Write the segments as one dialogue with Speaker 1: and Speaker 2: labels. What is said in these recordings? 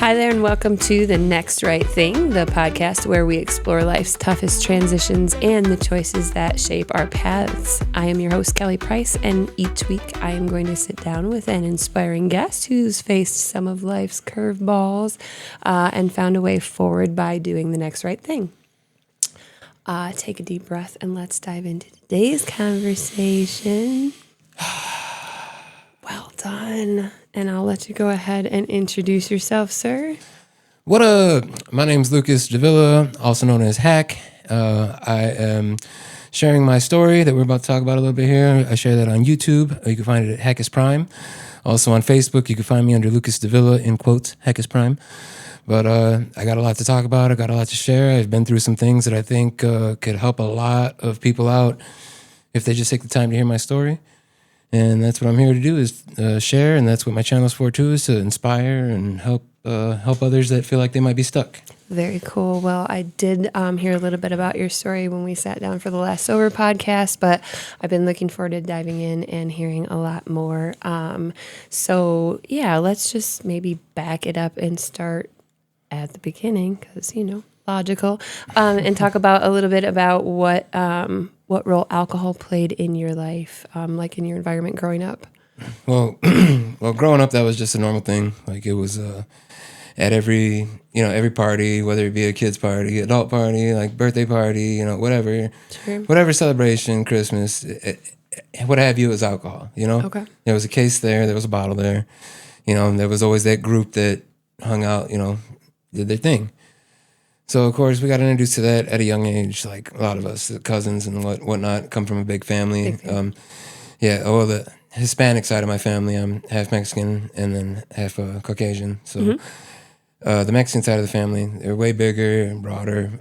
Speaker 1: Hi there, and welcome to The Next Right Thing, the podcast where we explore life's toughest transitions and the choices that shape our paths. I am your host, Kelly Price, and each week I am going to sit down with an inspiring guest who's faced some of life's curveballs and found a way forward by doing the next right thing. Take a deep breath and let's dive into today's conversation. Well done. And I'll let you go ahead and introduce yourself, sir.
Speaker 2: What up? My name's Lucas Davila, also known as HaCK. I am sharing my story that we're about to talk about a little bit here. I share that on YouTube. You can find it at HaCKuS Prime. Also on Facebook, you can find me under Lucas Davila, in quotes, HaCKuS Prime. But I got a lot to talk about. I got a lot to share. I've been through some things that I think could help a lot of people out if they just take the time to hear my story. And that's what I'm here to do is share, and that's what my channel is for too, is to inspire and help others that feel like they might be stuck.
Speaker 1: Very cool. Well, I did hear a little bit about your story when we sat down for the Last Sober podcast, but I've been looking forward to diving in and hearing a lot more. So yeah, let's just maybe back it up and start at the beginning because, logical, and talk about a little bit about what role alcohol played in your life, like in your environment growing up.
Speaker 2: Well, growing up, that was just a normal thing. Like it was at every party, whether it be a kid's party, adult party, like birthday party, whatever,
Speaker 1: Sure.
Speaker 2: Whatever celebration, Christmas, what have you, it was alcohol.
Speaker 1: Okay.
Speaker 2: There was a case there was a bottle there, and there was always that group that hung out, did their thing. So, of course, we got introduced to that at a young age, like a lot of us, the cousins and whatnot, come from a big family. The Hispanic side of my family, I'm half Mexican and then half Caucasian. So the Mexican side of the family, they're way bigger and broader,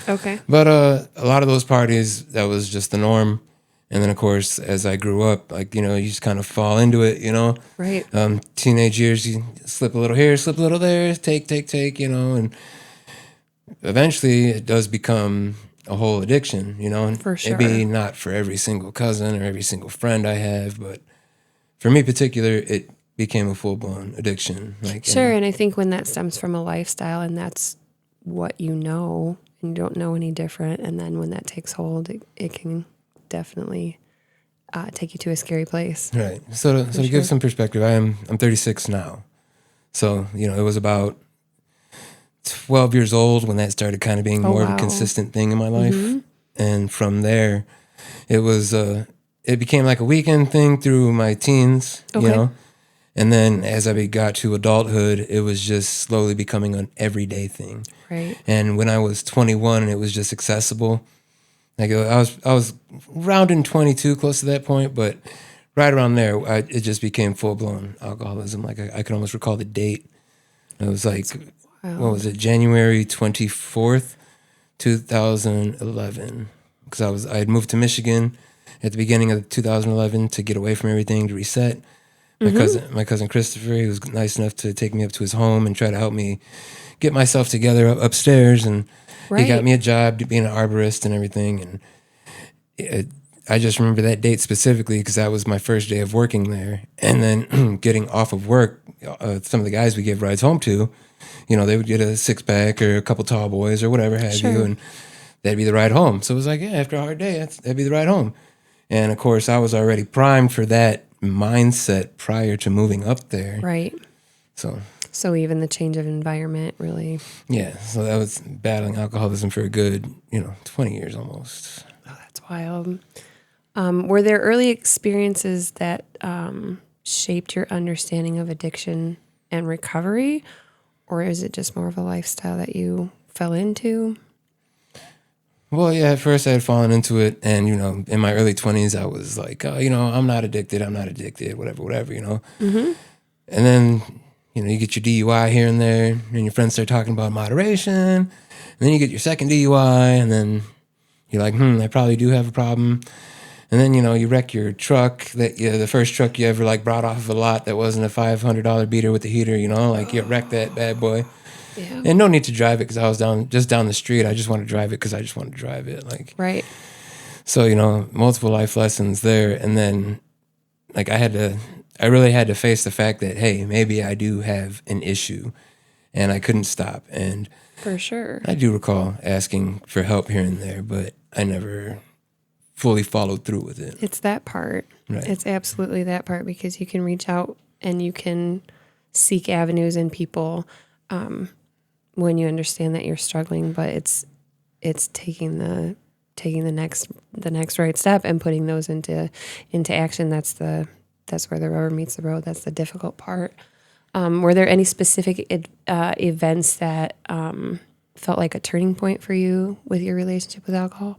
Speaker 1: Okay.
Speaker 2: But a lot of those parties, that was just the norm. And then, of course, as I grew up, you just kind of fall into it,
Speaker 1: Right.
Speaker 2: Teenage years, you slip a little here, slip a little there, take, and eventually it does become a whole addiction, and
Speaker 1: For sure.
Speaker 2: maybe not for every single cousin or every single friend I have, but for me in particular, it became a full-blown addiction.
Speaker 1: Sure, and I think when that stems from a lifestyle and that's what you know and you don't know any different, and then when that takes hold, it can definitely take you to a scary place.
Speaker 2: Right. So to give some perspective, I'm 36 now. So, it was about 12 years old when that started kind of being more of a consistent thing in my life. Mm-hmm. And from there, it became like a weekend thing through my teens, And then as I got to adulthood, it was just slowly becoming an everyday thing.
Speaker 1: Right.
Speaker 2: And when I was 21, it was just accessible. Like I was rounding 22, close to that point, but right around there, it just became full-blown alcoholism. Like I could almost recall the date. It was like, what was it, January 24th, 2011. Because I had moved to Michigan at the beginning of 2011 to get away from everything, to reset. My cousin Christopher, he was nice enough to take me up to his home and try to help me get myself together upstairs, and he got me a job being an arborist and everything. And I just remember that date specifically because that was my first day of working there. And then getting off of work, some of the guys we gave rides home to, they would get a 6-pack or a couple tall boys or whatever have you, and that'd be the ride home. So it was like, after a hard day, that'd be the ride home. And of course, I was already primed for that mindset prior to moving up there.
Speaker 1: Right. So even the change of environment really.
Speaker 2: Yeah. So that was battling alcoholism for a good, 20 years almost.
Speaker 1: Oh, that's wild. Were there early experiences that shaped your understanding of addiction and recovery? Or is it just more of a lifestyle that you fell into?
Speaker 2: Well, yeah, at first I had fallen into it. And, in my early 20s, I was like, I'm not addicted, whatever,
Speaker 1: Mm-hmm.
Speaker 2: And then, you get your DUI here and there, and your friends start talking about moderation. And then you get your second DUI, and then you're like, I probably do have a problem. And then, you wreck your truck, the first truck you ever brought off of a lot that wasn't a $500 beater with the heater, you wrecked that bad boy.
Speaker 1: Yeah.
Speaker 2: And no need to drive it because I was just down the street. I just want to drive it because I just want to drive it.
Speaker 1: Right.
Speaker 2: So, multiple life lessons there. And then, I had to I really had to face the fact that, hey, maybe I do have an issue, and I couldn't stop. And
Speaker 1: For sure.
Speaker 2: I do recall asking for help here and there, but I never fully followed through with it.
Speaker 1: It's that part.
Speaker 2: Right.
Speaker 1: It's absolutely that part, because you can reach out and you can seek avenues in people when you understand that you're struggling, but it's taking the next right step and putting those into action. That's where the rubber meets the road. That's the difficult part. Were there any specific events that felt like a turning point for you with your relationship with alcohol?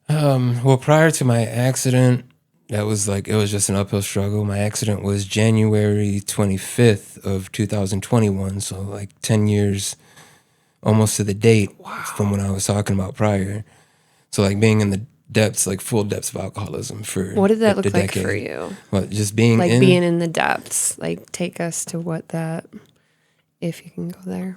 Speaker 2: Well, prior to my accident, it was just an uphill struggle. My accident was January 25th of 2021. So like 10 years almost to the date from when I was talking about prior. So like being in the depths, like full depths of alcoholism for
Speaker 1: what did that look like
Speaker 2: decade.
Speaker 1: for you?
Speaker 2: What, just being
Speaker 1: like
Speaker 2: in?
Speaker 1: Being in the depths, like take us to what that, if you can go there.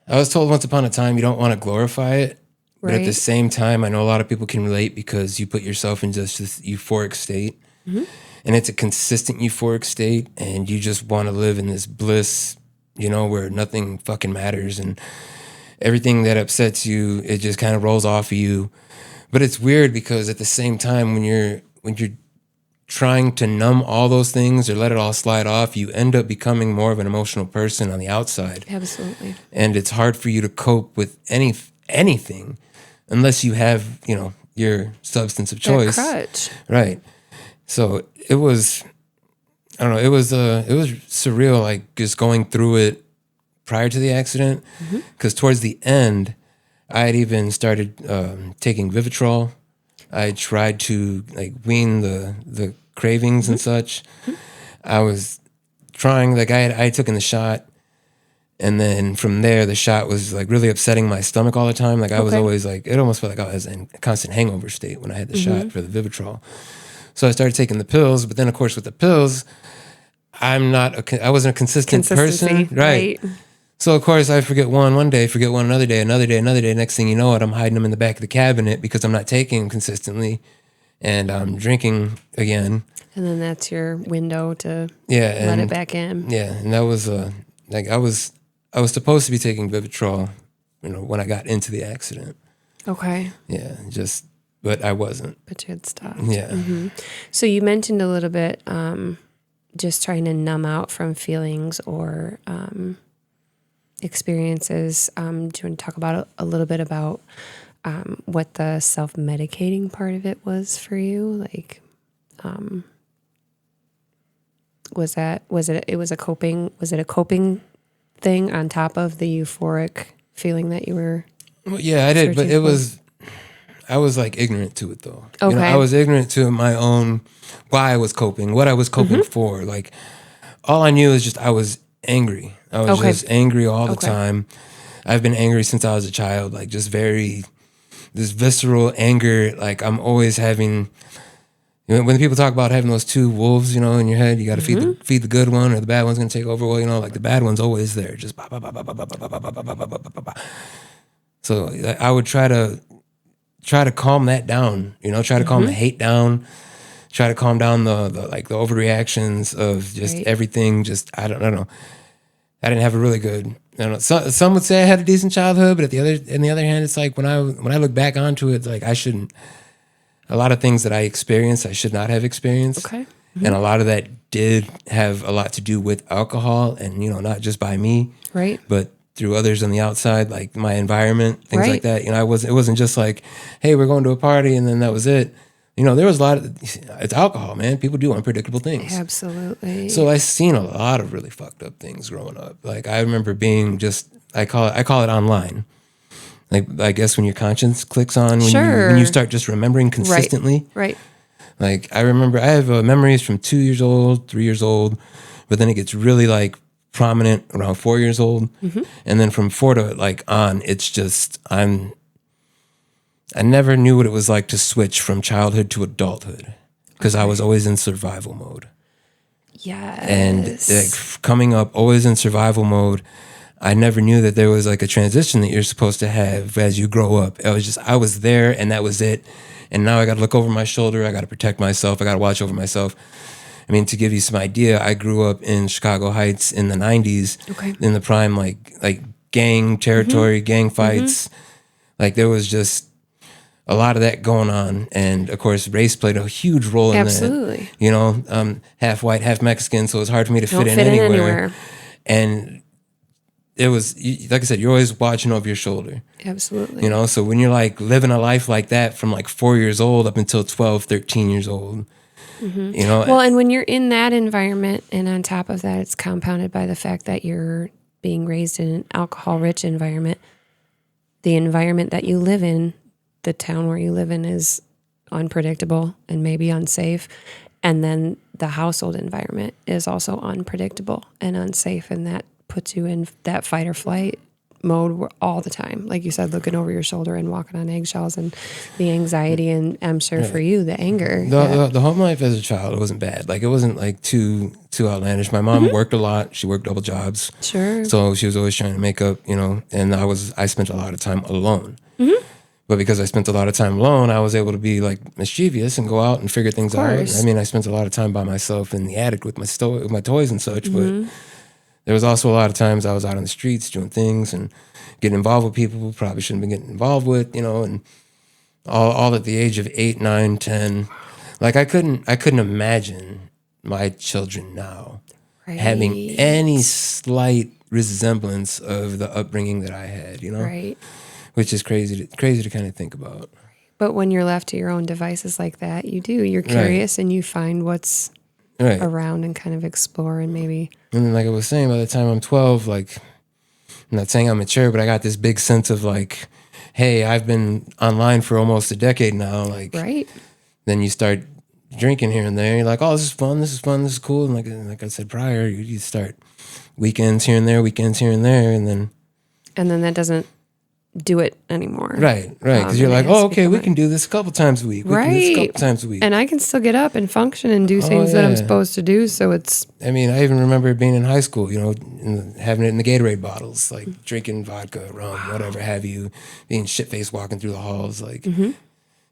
Speaker 2: I was told once upon a time you don't want to glorify it. But at the
Speaker 1: Right.
Speaker 2: same time, I know a lot of people can relate because you put yourself in just this euphoric state.
Speaker 1: Mm-hmm.
Speaker 2: And it's a consistent euphoric state. And you just want to live in this bliss, where nothing fucking matters. And everything that upsets you, it just kind of rolls off of you. But it's weird because at the same time, when you're trying to numb all those things or let it all slide off, you end up becoming more of an emotional person on the outside.
Speaker 1: Absolutely.
Speaker 2: And it's hard for you to cope with anything unless you have, your substance of choice.
Speaker 1: That crutch.
Speaker 2: Right. So it was, I don't know, it was surreal, like just going through it prior to the accident. Because towards the end, I had even started taking Vivitrol. I tried to like wean the cravings and such. I was trying, like I had taken the shot. And then from there, the shot was like really upsetting my stomach all the time. Like I was always like, it almost felt like I was in a constant hangover state when I had the shot for the Vivitrol. So I started taking the pills. But then, of course, with the pills, I wasn't a consistent person. Right. So, of course, I forget one day, forget one another day. Next thing you know it, I'm hiding them in the back of the cabinet because I'm not taking them consistently. And I'm drinking again.
Speaker 1: And then that's your window to
Speaker 2: let
Speaker 1: it back in.
Speaker 2: Yeah. And that was like I was supposed to be taking Vivitrol, when I got into the accident.
Speaker 1: Okay.
Speaker 2: Yeah, but I wasn't.
Speaker 1: But you had stopped.
Speaker 2: Yeah.
Speaker 1: So you mentioned a little bit just trying to numb out from feelings or experiences. Do you want to talk about a little bit about what the self-medicating part of it was for you? Like, was it a coping thing on top of the euphoric feeling that you were?
Speaker 2: Well, yeah, I did, but I was like ignorant to it though.
Speaker 1: Okay.
Speaker 2: I was ignorant to my own, why I was coping, what I was coping for. Like all I knew is just I was angry. I was just angry all the time. I've been angry since I was a child, like just this visceral anger. Like I'm always having, when people talk about having those two wolves, in your head, you got to feed the good one or the bad one's going to take over. Well, like the bad one's always there. Just bah, bah, bah, bah, bah, bah, bah, bah, bah, bah, bah, bah, bah, bah. So I would try to calm that down, try to calm the hate down, try to calm down the overreactions of just everything. Just, I don't know. I didn't have a really good, I don't know. Some would say I had a decent childhood, but on the other hand, it's like when I look back onto it, it's like a lot of things that I experienced, I should not have experienced.
Speaker 1: Okay.
Speaker 2: And a lot of that did have a lot to do with alcohol and, not just by me,
Speaker 1: Right.
Speaker 2: but through others on the outside, like my environment, things like that. It wasn't just like, hey, we're going to a party and then that was it. There was a lot of, it's alcohol, man. People do unpredictable things.
Speaker 1: Absolutely.
Speaker 2: So I've seen a lot of really fucked up things growing up. Like I remember being I call it online. Like I guess when your conscience clicks on, when you start just remembering consistently.
Speaker 1: Right.
Speaker 2: Like I remember I have memories from 2 years old, 3 years old, but then it gets really like prominent around 4 years old. And then from 4 to like on, it's just, I never knew what it was like to switch from childhood to adulthood because I was always in survival mode.
Speaker 1: Yes.
Speaker 2: And like coming up always in survival mode, I never knew that there was like a transition that you're supposed to have as you grow up. I was there and that was it. And now I got to look over my shoulder. I got to protect myself. I got to watch over myself. I mean, to give you some idea, I grew up in Chicago Heights in the 90s, in the prime, like gang territory, gang fights. Like there was just a lot of that going on. And of course, race played a huge role in that. You know, half white, half Mexican. So it was hard for me to fit in anywhere. And it was, like I said, you're always watching over your shoulder.
Speaker 1: Absolutely.
Speaker 2: You know, so when you're like living a life like that from like 4 years old up until 12, 13 years old, you know.
Speaker 1: Well, and when you're in that environment, and on top of that, it's compounded by the fact that you're being raised in an alcohol-rich environment. The environment that you live in, the town where you live in, is unpredictable and maybe unsafe. And then the household environment is also unpredictable and unsafe, and that puts you in that fight or flight mode all the time. Like you said, looking over your shoulder and walking on eggshells, and the anxiety, and I'm sure for you, the anger.
Speaker 2: The home life as a child, it wasn't bad. Like it wasn't like too outlandish. My mom worked a lot. She worked double jobs.
Speaker 1: Sure.
Speaker 2: So she was always trying to make up, you know, and I spent a lot of time alone. But because I spent a lot of time alone, I was able to be like mischievous and go out and figure things out. I mean, I spent a lot of time by myself in the attic with my toys and such, but there was also a lot of times I was out on the streets doing things and getting involved with people who probably shouldn't be getting involved with, you know, and all at the age of 8, 9, 10. Like I couldn't imagine my children now having any slight resemblance of the upbringing that I had, you know?
Speaker 1: Right.
Speaker 2: Which is crazy to kind of think about.
Speaker 1: But when you're left to your own devices like that, you're curious and you find what's around and kind of explore, and maybe.
Speaker 2: And then, like I was saying, by the time I'm 12, like, I'm not saying I'm mature, but I got this big sense of like, hey, I've been online for almost a decade now. Like, then you start drinking here and there. You're like, oh, this is fun, this is cool. And like I said prior, you start weekends here and there, and then
Speaker 1: that doesn't do it anymore.
Speaker 2: Right. Because you're like, oh, okay, we can do this a couple times a week.
Speaker 1: And I can still get up and function and do things that I'm supposed to do. So it's.
Speaker 2: I mean, I even remember being in high school, you know, having it in the Gatorade bottles, like drinking vodka, rum, whatever have you, being shit-faced walking through the halls, like. You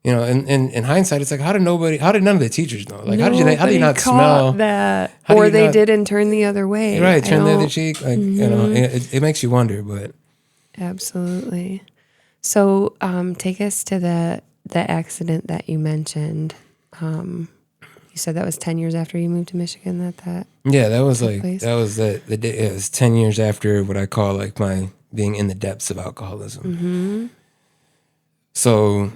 Speaker 2: know, and in hindsight, it's like, how did none of the teachers know? Like, how do you not smell
Speaker 1: that? Or they did and turn the other way.
Speaker 2: Right, turn the other cheek. Like, you know, it makes you wonder, but.
Speaker 1: Absolutely. So take us to the accident that you mentioned. You said that was 10 years after you moved to Michigan that
Speaker 2: Yeah, that was like, place? That was the day, it was 10 years after what I call like my being in the depths of alcoholism. So,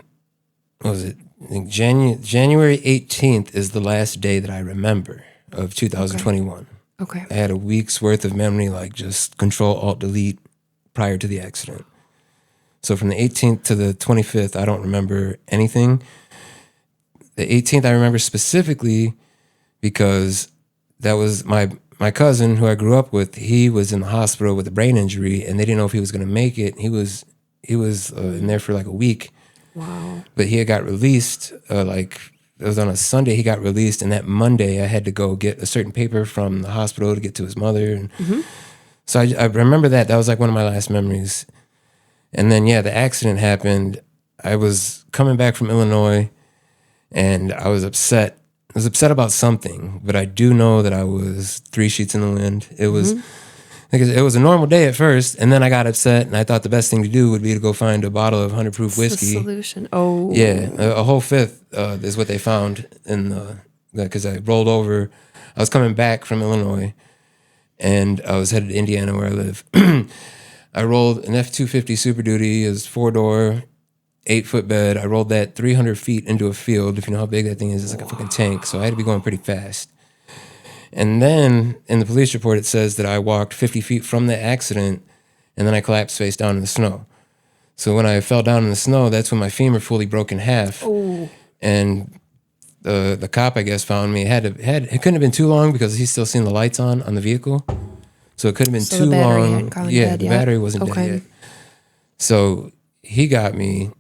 Speaker 2: what was it? I think January 18th is the last day that I remember of 2021.
Speaker 1: Okay.
Speaker 2: I had a week's worth of memory, like just Control Alt Delete prior to the accident. So from the 18th to the 25th, I don't remember anything. The 18th I remember specifically because that was my cousin who I grew up with. He was in the hospital with a brain injury, and they didn't know if he was going to make it. He was in there for like a week.
Speaker 1: Wow.
Speaker 2: But he had got released, like it was on a Sunday he got released, and that Monday I had to go get a certain paper from the hospital to get to his mother. And so I remember that. That was like one of my last memories. And then, the accident happened. I was coming back from Illinois, and I was upset. I was upset about something, but I do know that I was 3 sheets in the wind. It was it was a normal day at first, and then I got upset, and I thought the best thing to do would be to go find a bottle of 100 proof whiskey.
Speaker 1: The solution. Oh.
Speaker 2: Yeah, a whole fifth is what they found because I rolled over. I was coming back from Illinois, and I was headed to Indiana where I live. I rolled an F-250 Super Duty, is 4-door, 8-foot bed. I rolled that 300 feet into a field. If you know how big that thing is, it's like a fucking tank. So I had to be going pretty fast. And then in the police report, it says that I walked 50 feet from the accident, and then I collapsed face down in the snow. So when I fell down in the snow, that's when my femur fully broke in half.
Speaker 1: Oh.
Speaker 2: And the cop, I guess, found me. It couldn't have been too long because he's still seeing the lights on the vehicle. So it couldn't have been too long. The battery wasn't dead yet. So he got me,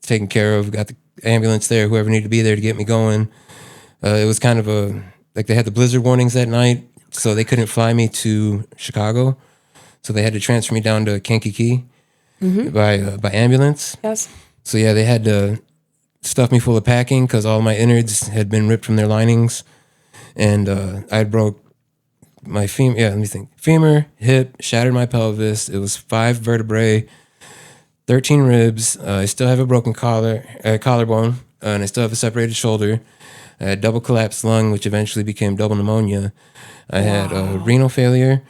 Speaker 2: taken care of, got the ambulance there, whoever needed to be there to get me going. It was kind of they had the blizzard warnings that night, so they couldn't fly me to Chicago. So they had to transfer me down to Kankakee by ambulance.
Speaker 1: Yes.
Speaker 2: So yeah, they had to stuff me full of packing because all my innards had been ripped from their linings, and I broke my femur. Yeah, let me think. Femur, hip, shattered my pelvis. It was 5 vertebrae, 13 ribs. I still have a broken collarbone, and I still have a separated shoulder. I had double collapsed lung, which eventually became double pneumonia. I had renal failure,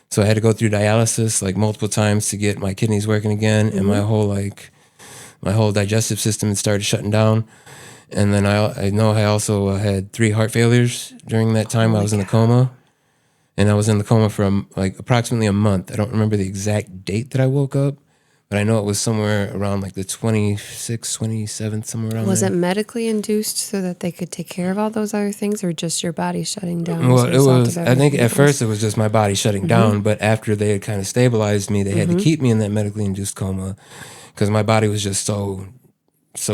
Speaker 2: so I had to go through dialysis like multiple times to get my kidneys working again, and my whole digestive system had started shutting down. And then I know I also had 3 heart failures during that time. I was in the coma, and I was in the coma for like approximately a month. I don't remember the exact date that I woke up, but I know it was somewhere around like the 26th, 27th, somewhere around
Speaker 1: Was
Speaker 2: there.
Speaker 1: it medically induced so that they could take care of all those other things, or just your body shutting down?
Speaker 2: Well, it was, I think at first it was just my body shutting down, but after they had kind of stabilized me, they had to keep me in that medically induced coma because my body was just so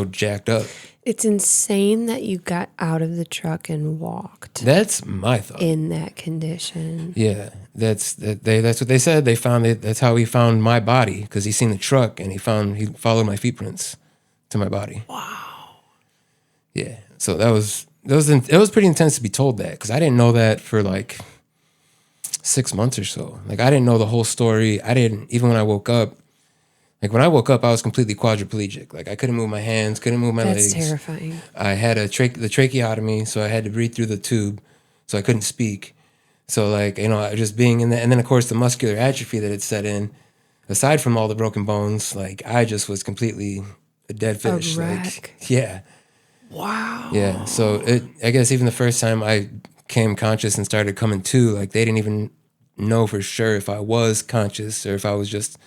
Speaker 2: jacked up.
Speaker 1: It's insane that you got out of the truck and walked
Speaker 2: That's my thought.
Speaker 1: in that condition.
Speaker 2: Yeah, that's what they said. They found it. That's how he found my body, because he seen the truck and he followed my foot prints to my body.
Speaker 1: Wow.
Speaker 2: Yeah, so it was pretty intense to be told that, because I didn't know that for like 6 months or so. Like I didn't know the whole story. I didn't, even when I woke up. Like when I woke up, I was completely quadriplegic. Like I couldn't move my hands, couldn't move my legs.
Speaker 1: That's terrifying.
Speaker 2: I had the tracheotomy, so I had to breathe through the tube, so I couldn't speak. So like, just being in that, and then of course the muscular atrophy that had set in, aside from all the broken bones, like I just was completely a dead fish.
Speaker 1: A wreck.
Speaker 2: Like, yeah.
Speaker 1: Wow.
Speaker 2: Yeah. So I guess even the first time I came conscious and started coming to, like they didn't even know for sure if I was conscious or if I was just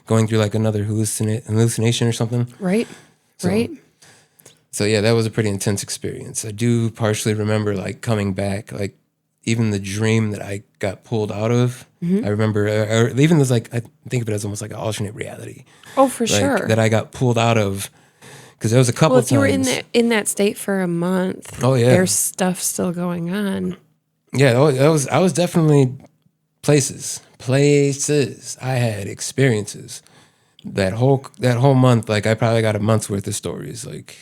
Speaker 2: going through like another hallucination or something.
Speaker 1: Right. Right.
Speaker 2: So yeah, that was a pretty intense experience. I do partially remember like coming back, like even the dream that I got pulled out of. I remember, or even as like, I think of it as almost like an alternate reality.
Speaker 1: Oh, for
Speaker 2: like,
Speaker 1: sure.
Speaker 2: That I got pulled out of, because there was a couple
Speaker 1: Well, if
Speaker 2: times.
Speaker 1: you were in that state for a month, there's stuff still going on.
Speaker 2: Yeah, I was definitely places. I had experiences. That whole month, like I probably got a month's worth of stories. Like,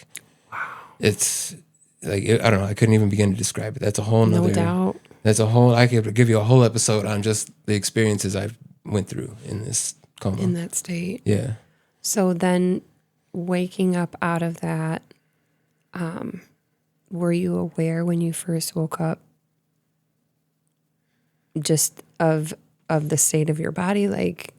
Speaker 2: it's like I don't know. I couldn't even begin to describe it. That's a whole nother.
Speaker 1: No doubt.
Speaker 2: I could give you a whole episode on just the experiences I went through in this coma.
Speaker 1: In that state.
Speaker 2: Yeah.
Speaker 1: So then, waking up out of that, were you aware when you first woke up, just of the state of your body? Like,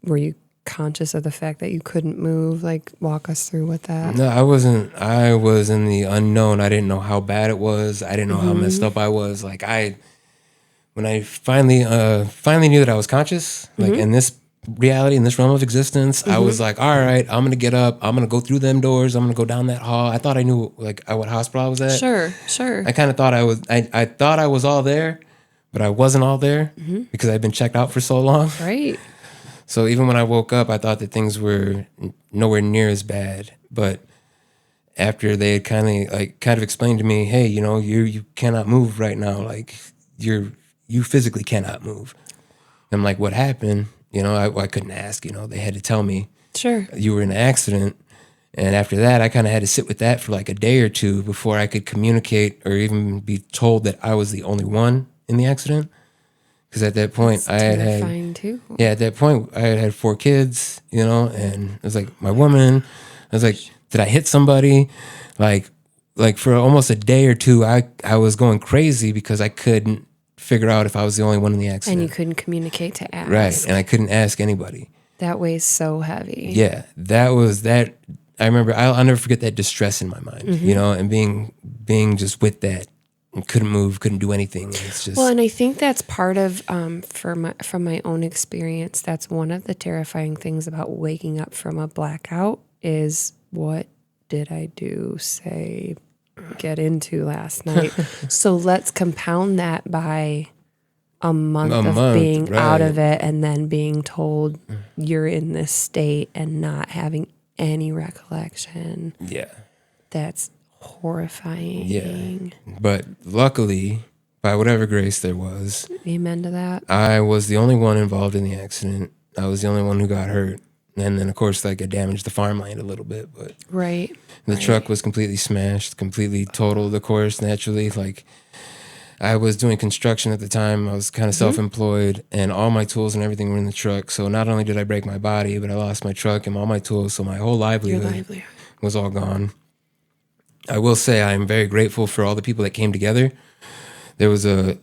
Speaker 1: were you conscious of the fact that you couldn't move? Like, walk us through with that.
Speaker 2: No, I wasn't. I was in the unknown. I didn't know how bad it was. I didn't know how messed up I was. Like when I finally knew that I was conscious, like in this reality, in this realm of existence, I was like, all right, I'm gonna get up. I'm gonna go through them doors. I'm gonna go down that hall. I thought I knew like what hospital I was at.
Speaker 1: Sure.
Speaker 2: I kind of thought I was. I thought I was all there, but I wasn't all there because I'd been checked out for so long.
Speaker 1: Right.
Speaker 2: So even when I woke up, I thought that things were nowhere near as bad. But after they had kind of explained to me, hey, you cannot move right now. Like you physically cannot move. I'm like, what happened? I couldn't ask. They had to tell me.
Speaker 1: Sure.
Speaker 2: You were in an accident. And after that, I kind of had to sit with that for like a day or two before I could communicate or even be told that I was the only one in the accident. Because at that point,
Speaker 1: too.
Speaker 2: Yeah, at that point, I had 4 kids, and it was like my woman. I was like, did I hit somebody? Like for almost a day or two, I was going crazy because I couldn't figure out if I was the only one in the accident.
Speaker 1: And you couldn't communicate to ask.
Speaker 2: Right, and I couldn't ask anybody.
Speaker 1: That weighs so heavy.
Speaker 2: Yeah, that was that. I remember, I'll never forget that distress in my mind, and being just with that. And couldn't move, couldn't do anything. It's just
Speaker 1: and I think that's part of from my own experience. That's one of the terrifying things about waking up from a blackout is, what did I do, say, get into last night? So let's compound that by a month of being out of it, and then being told you're in this state and not having any recollection.
Speaker 2: Yeah,
Speaker 1: That's horrifying.
Speaker 2: Yeah, but luckily, by whatever grace there was,
Speaker 1: Amen to that.
Speaker 2: I was the only one involved in the accident. I was the only one who got hurt. And then, of course, like, I damaged the farmland a little bit, but
Speaker 1: Right.
Speaker 2: the truck was completely smashed, completely totaled, of course, naturally. Like, I was doing construction at the time. I was kind of self-employed, and all my tools and everything were in the truck. So not only did I break my body, but I lost my truck and all my tools. So my whole livelihood was all gone. I will say I am very grateful for all the people that came together. There was a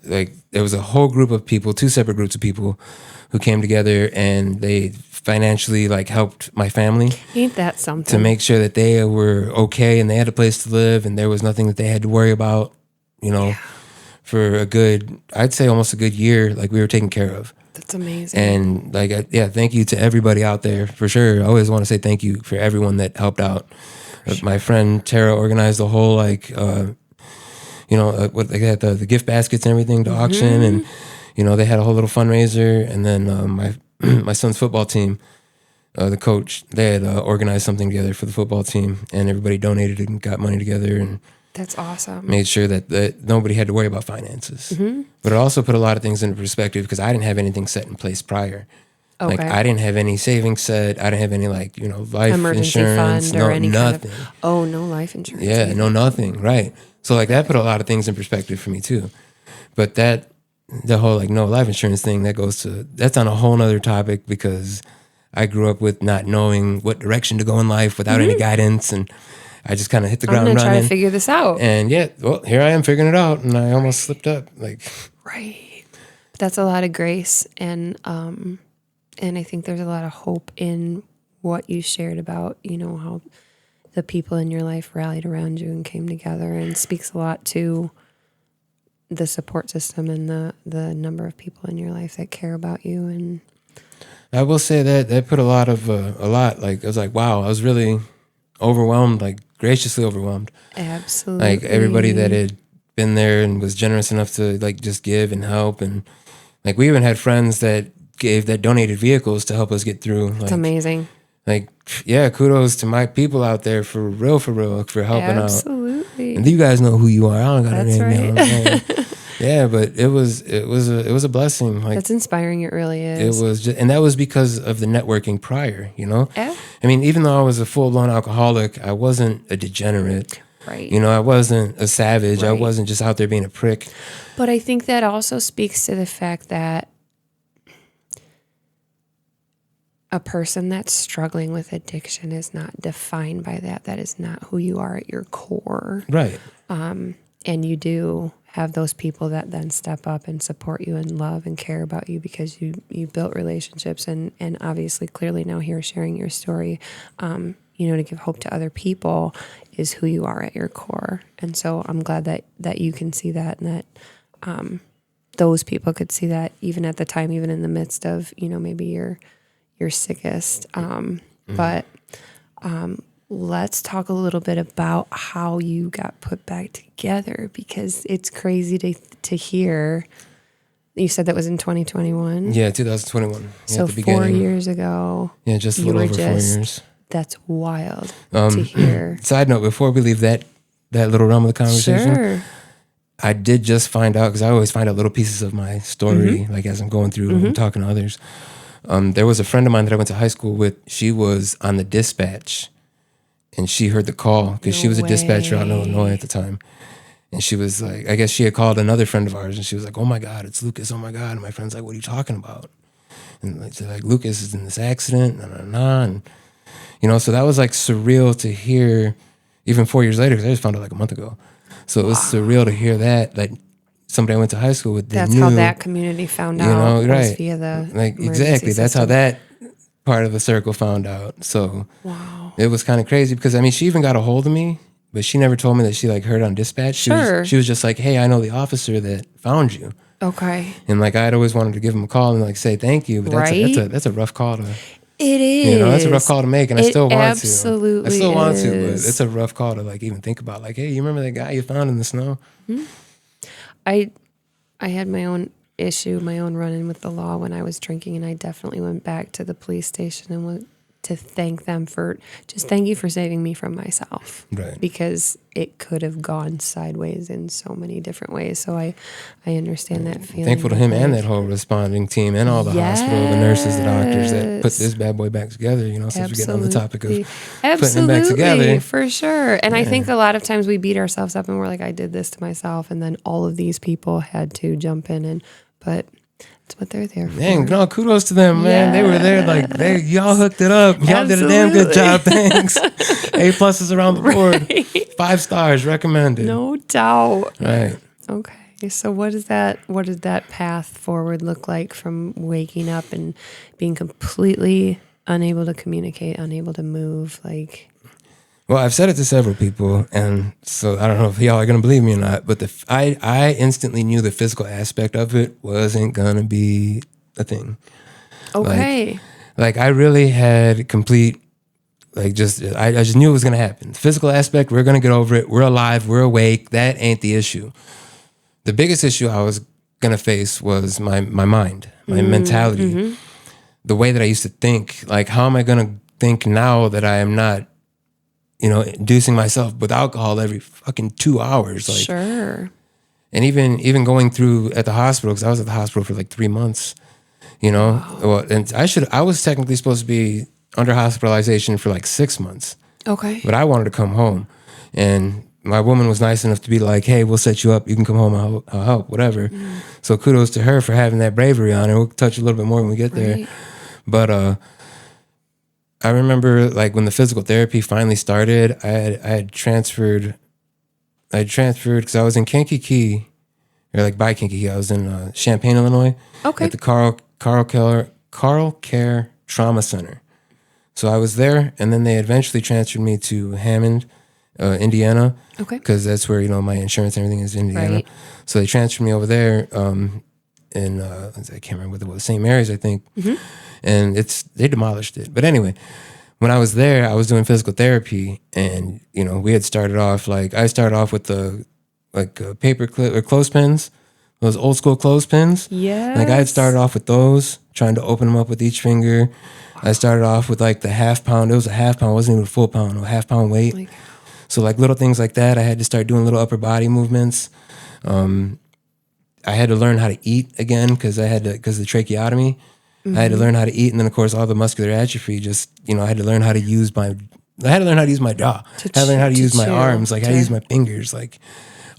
Speaker 2: whole group of people, two separate groups of people who came together, and they financially like helped my family.
Speaker 1: Ain't that something?
Speaker 2: To make sure that they were okay and they had a place to live and there was nothing that they had to worry about, you know. Yeah. For a good, I'd say almost a good year, like, we were taken care of.
Speaker 1: That's amazing.
Speaker 2: And like, thank you to everybody out there, for sure. I always want to say thank you for everyone that helped out. Sure. My friend Tara organized the whole, like, what they had, the gift baskets and everything to auction, and they had a whole little fundraiser. And then my son's football team, the coach, they had organized something together for the football team, and everybody donated and got money together, and
Speaker 1: that's awesome.
Speaker 2: Made sure that nobody had to worry about finances. But it also put a lot of things into perspective, because I didn't have anything set in place prior. Okay. Like, I didn't have any savings set. I didn't have any, like, life
Speaker 1: emergency
Speaker 2: insurance.
Speaker 1: Fund or any
Speaker 2: nothing.
Speaker 1: No life insurance.
Speaker 2: Yeah, no nothing. Right. So, like, that put a lot of things in perspective for me too. But the whole, like, no life insurance thing, that's on a whole nother topic, because I grew up with not knowing what direction to go in life without any guidance, and I just kind of hit the ground running. I'm
Speaker 1: try to figure this out.
Speaker 2: And here I am figuring it out, and I almost slipped up. Like,
Speaker 1: right. But that's a lot of grace, and I think there's a lot of hope in what you shared about, how the people in your life rallied around you and came together, and speaks a lot to the support system and the number of people in your life that care about you. And
Speaker 2: I will say that put a lot. Like, I was like, wow, I was really overwhelmed, like, graciously overwhelmed.
Speaker 1: Absolutely.
Speaker 2: Like, everybody that had been there and was generous enough to, like, just give and help. And, like, we even had friends that donated vehicles to help us get through. Like,
Speaker 1: it's amazing.
Speaker 2: Like, yeah, kudos to my people out there, for real, for helping out.
Speaker 1: Absolutely.
Speaker 2: And you guys know who you are. I don't got
Speaker 1: That's
Speaker 2: any
Speaker 1: right.
Speaker 2: Yeah, but it was a blessing. Like,
Speaker 1: that's inspiring. It really is.
Speaker 2: It was just, and that was because of the networking prior,
Speaker 1: Yeah.
Speaker 2: I mean, even though I was a full-blown alcoholic, I wasn't a degenerate.
Speaker 1: Right.
Speaker 2: I wasn't a savage.
Speaker 1: Right.
Speaker 2: I wasn't just out there being a prick.
Speaker 1: But I think that also speaks to the fact that a person that's struggling with addiction is not defined by that. That is not who you are at your core.
Speaker 2: Right.
Speaker 1: And you do have those people that then step up and support you and love and care about you, because you built relationships, and obviously clearly now here sharing your story, to give hope to other people is who you are at your core. And so I'm glad that you can see that, and that those people could see that even at the time, even in the midst of, maybe your sickest. But let's talk a little bit about how you got put back together, because it's crazy to hear. You said that was in 2021?
Speaker 2: Yeah, 2021.
Speaker 1: So 4 years ago.
Speaker 2: Yeah, just a little over 4 years.
Speaker 1: That's wild to hear.
Speaker 2: Side note, before we leave that little realm of the conversation,
Speaker 1: sure.
Speaker 2: I did just find out, because I always find out little pieces of my story, like, as I'm going through and talking to others. There was a friend of mine that I went to high school with. She was on the dispatch, and she heard the call, because she was a dispatcher out in Illinois at the time. And she was like, I guess she had called another friend of ours, and she was like, oh my God, it's Lucas, oh my God. And my friend's like, what are you talking about? And like, Lucas is in this accident, and so that was like surreal to hear, even 4 years later, because I just found out like a month ago. So it was surreal to hear that, like, somebody I went to high school with.
Speaker 1: That's how that community found out.
Speaker 2: Right?
Speaker 1: Was via the
Speaker 2: exactly.
Speaker 1: system.
Speaker 2: That's how that part of the circle found out. So it was kind of crazy, because I mean, she even got a hold of me, but she never told me that she like heard on dispatch. She was just like, hey, I know the officer that found you.
Speaker 1: Okay.
Speaker 2: And like, I'd always wanted to give him a call and like say thank you, but that's a rough call to.
Speaker 1: It is.
Speaker 2: That's a rough call to make, and I still want to.
Speaker 1: Absolutely,
Speaker 2: I still want to, but it's a rough call to like even think about. Like, hey, you remember that guy you found in the snow?
Speaker 1: Mm-hmm. I had my own issue, my own run-in with the law when I was drinking, and I definitely went back to the police station and to thank them for just thank you for saving me from myself.
Speaker 2: Right.
Speaker 1: Because it could have gone sideways in so many different ways. So I understand that feeling.
Speaker 2: Thankful to him and that whole responding team and all the hospital, the nurses, the doctors that put this bad boy back together, you know, since we're getting on the topic of putting him back together.
Speaker 1: For sure. And I think a lot of times we beat ourselves up and we're like, I did this to myself. And then all of these people had to jump in but it's what they're there for.
Speaker 2: Man, no, kudos to them, man. They were there, like y'all hooked it up. Y'all did a damn good job. Thanks. A+ around the board. 5 stars recommended.
Speaker 1: No doubt.
Speaker 2: Right.
Speaker 1: Okay. So what did that path forward look like from waking up and being completely unable to communicate, unable to move? Like,
Speaker 2: well, I've said it to several people, and so I don't know if y'all are going to believe me or not, but I instantly knew the physical aspect of it wasn't going to be a thing.
Speaker 1: Okay.
Speaker 2: Like I really had complete, like just, I just knew it was going to happen. The physical aspect, we're going to get over it. We're alive. We're awake. That ain't the issue. The biggest issue I was going to face was my mind, my mentality, the way that I used to think. Like, how am I going to think now that I am not, you know, inducing myself with alcohol every fucking 2 hours. Like,
Speaker 1: sure.
Speaker 2: And even going through at the hospital, because I was at the hospital for like 3 months, you know. Wow. Well, and I was technically supposed to be under hospitalization for like 6 months.
Speaker 1: Okay.
Speaker 2: But I wanted to come home. And my woman was nice enough to be like, hey, we'll set you up. You can come home. I'll help, whatever. So kudos to her for having that bravery on her. We'll touch a little bit more when we get there. But I remember like when the physical therapy finally started, I had transferred because I was in Kankakee, or like by Kankakee. I was in Champaign, Illinois.
Speaker 1: Okay.
Speaker 2: At the Carl Care Trauma Center. So I was there, and then they eventually transferred me to Hammond, Indiana.
Speaker 1: Okay.
Speaker 2: Because that's where, you know, my insurance and everything is in Indiana.
Speaker 1: Right.
Speaker 2: So they transferred me over there, in I can't remember what it was, St. Mary's, I think. And they demolished it. But anyway, when I was there, I was doing physical therapy, and you know, we had started off I started off with the paper clip or clothespins, those old school clothespins.
Speaker 1: Yeah.
Speaker 2: Like I had started off with those, trying to open them up with each finger. I started off with like the half pound. It was a half pound. It wasn't even a full pound. A half pound weight. So like little things like that. I had to start doing little upper body movements. I had to learn how to eat again because of the tracheotomy. I had to learn how to eat, and then of course all the muscular atrophy. Just, you know, I had to learn how to use my jaw. I had to learn how to use my arms, like how to use my fingers, like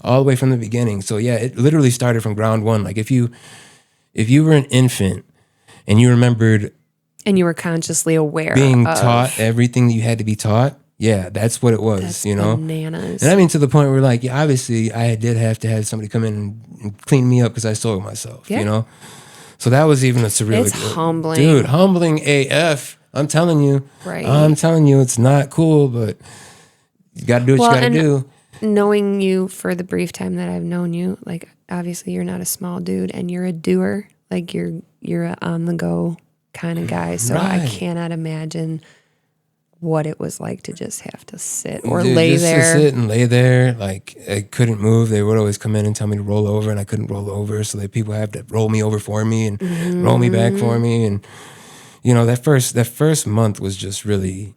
Speaker 2: all the way from the beginning. So yeah, it literally started from ground one. Like if you were an infant and you remembered,
Speaker 1: and you were consciously aware
Speaker 2: being taught everything that you had to be taught, yeah, that's what it was.
Speaker 1: That's
Speaker 2: you know,
Speaker 1: bananas.
Speaker 2: And I mean to the point where like, yeah, obviously I did have to have somebody come in and clean me up because I soiled myself. Yeah. You know. So that was even a surreal.
Speaker 1: It's humbling.
Speaker 2: Dude, humbling AF. I'm telling you.
Speaker 1: Right.
Speaker 2: I'm telling you, it's not cool, but you got to do what you got to do.
Speaker 1: Knowing you for the brief time that I've known you, like obviously you're not a small dude and you're a doer. Like you're a on the go kind of guy. So I cannot imagine what it was like to just have to sit or lay there.
Speaker 2: To sit and lay there. Like I couldn't move. They would always come in and tell me to roll over, and I couldn't roll over. So people have to roll me over for me and roll me back for me. And you know, that first month was just really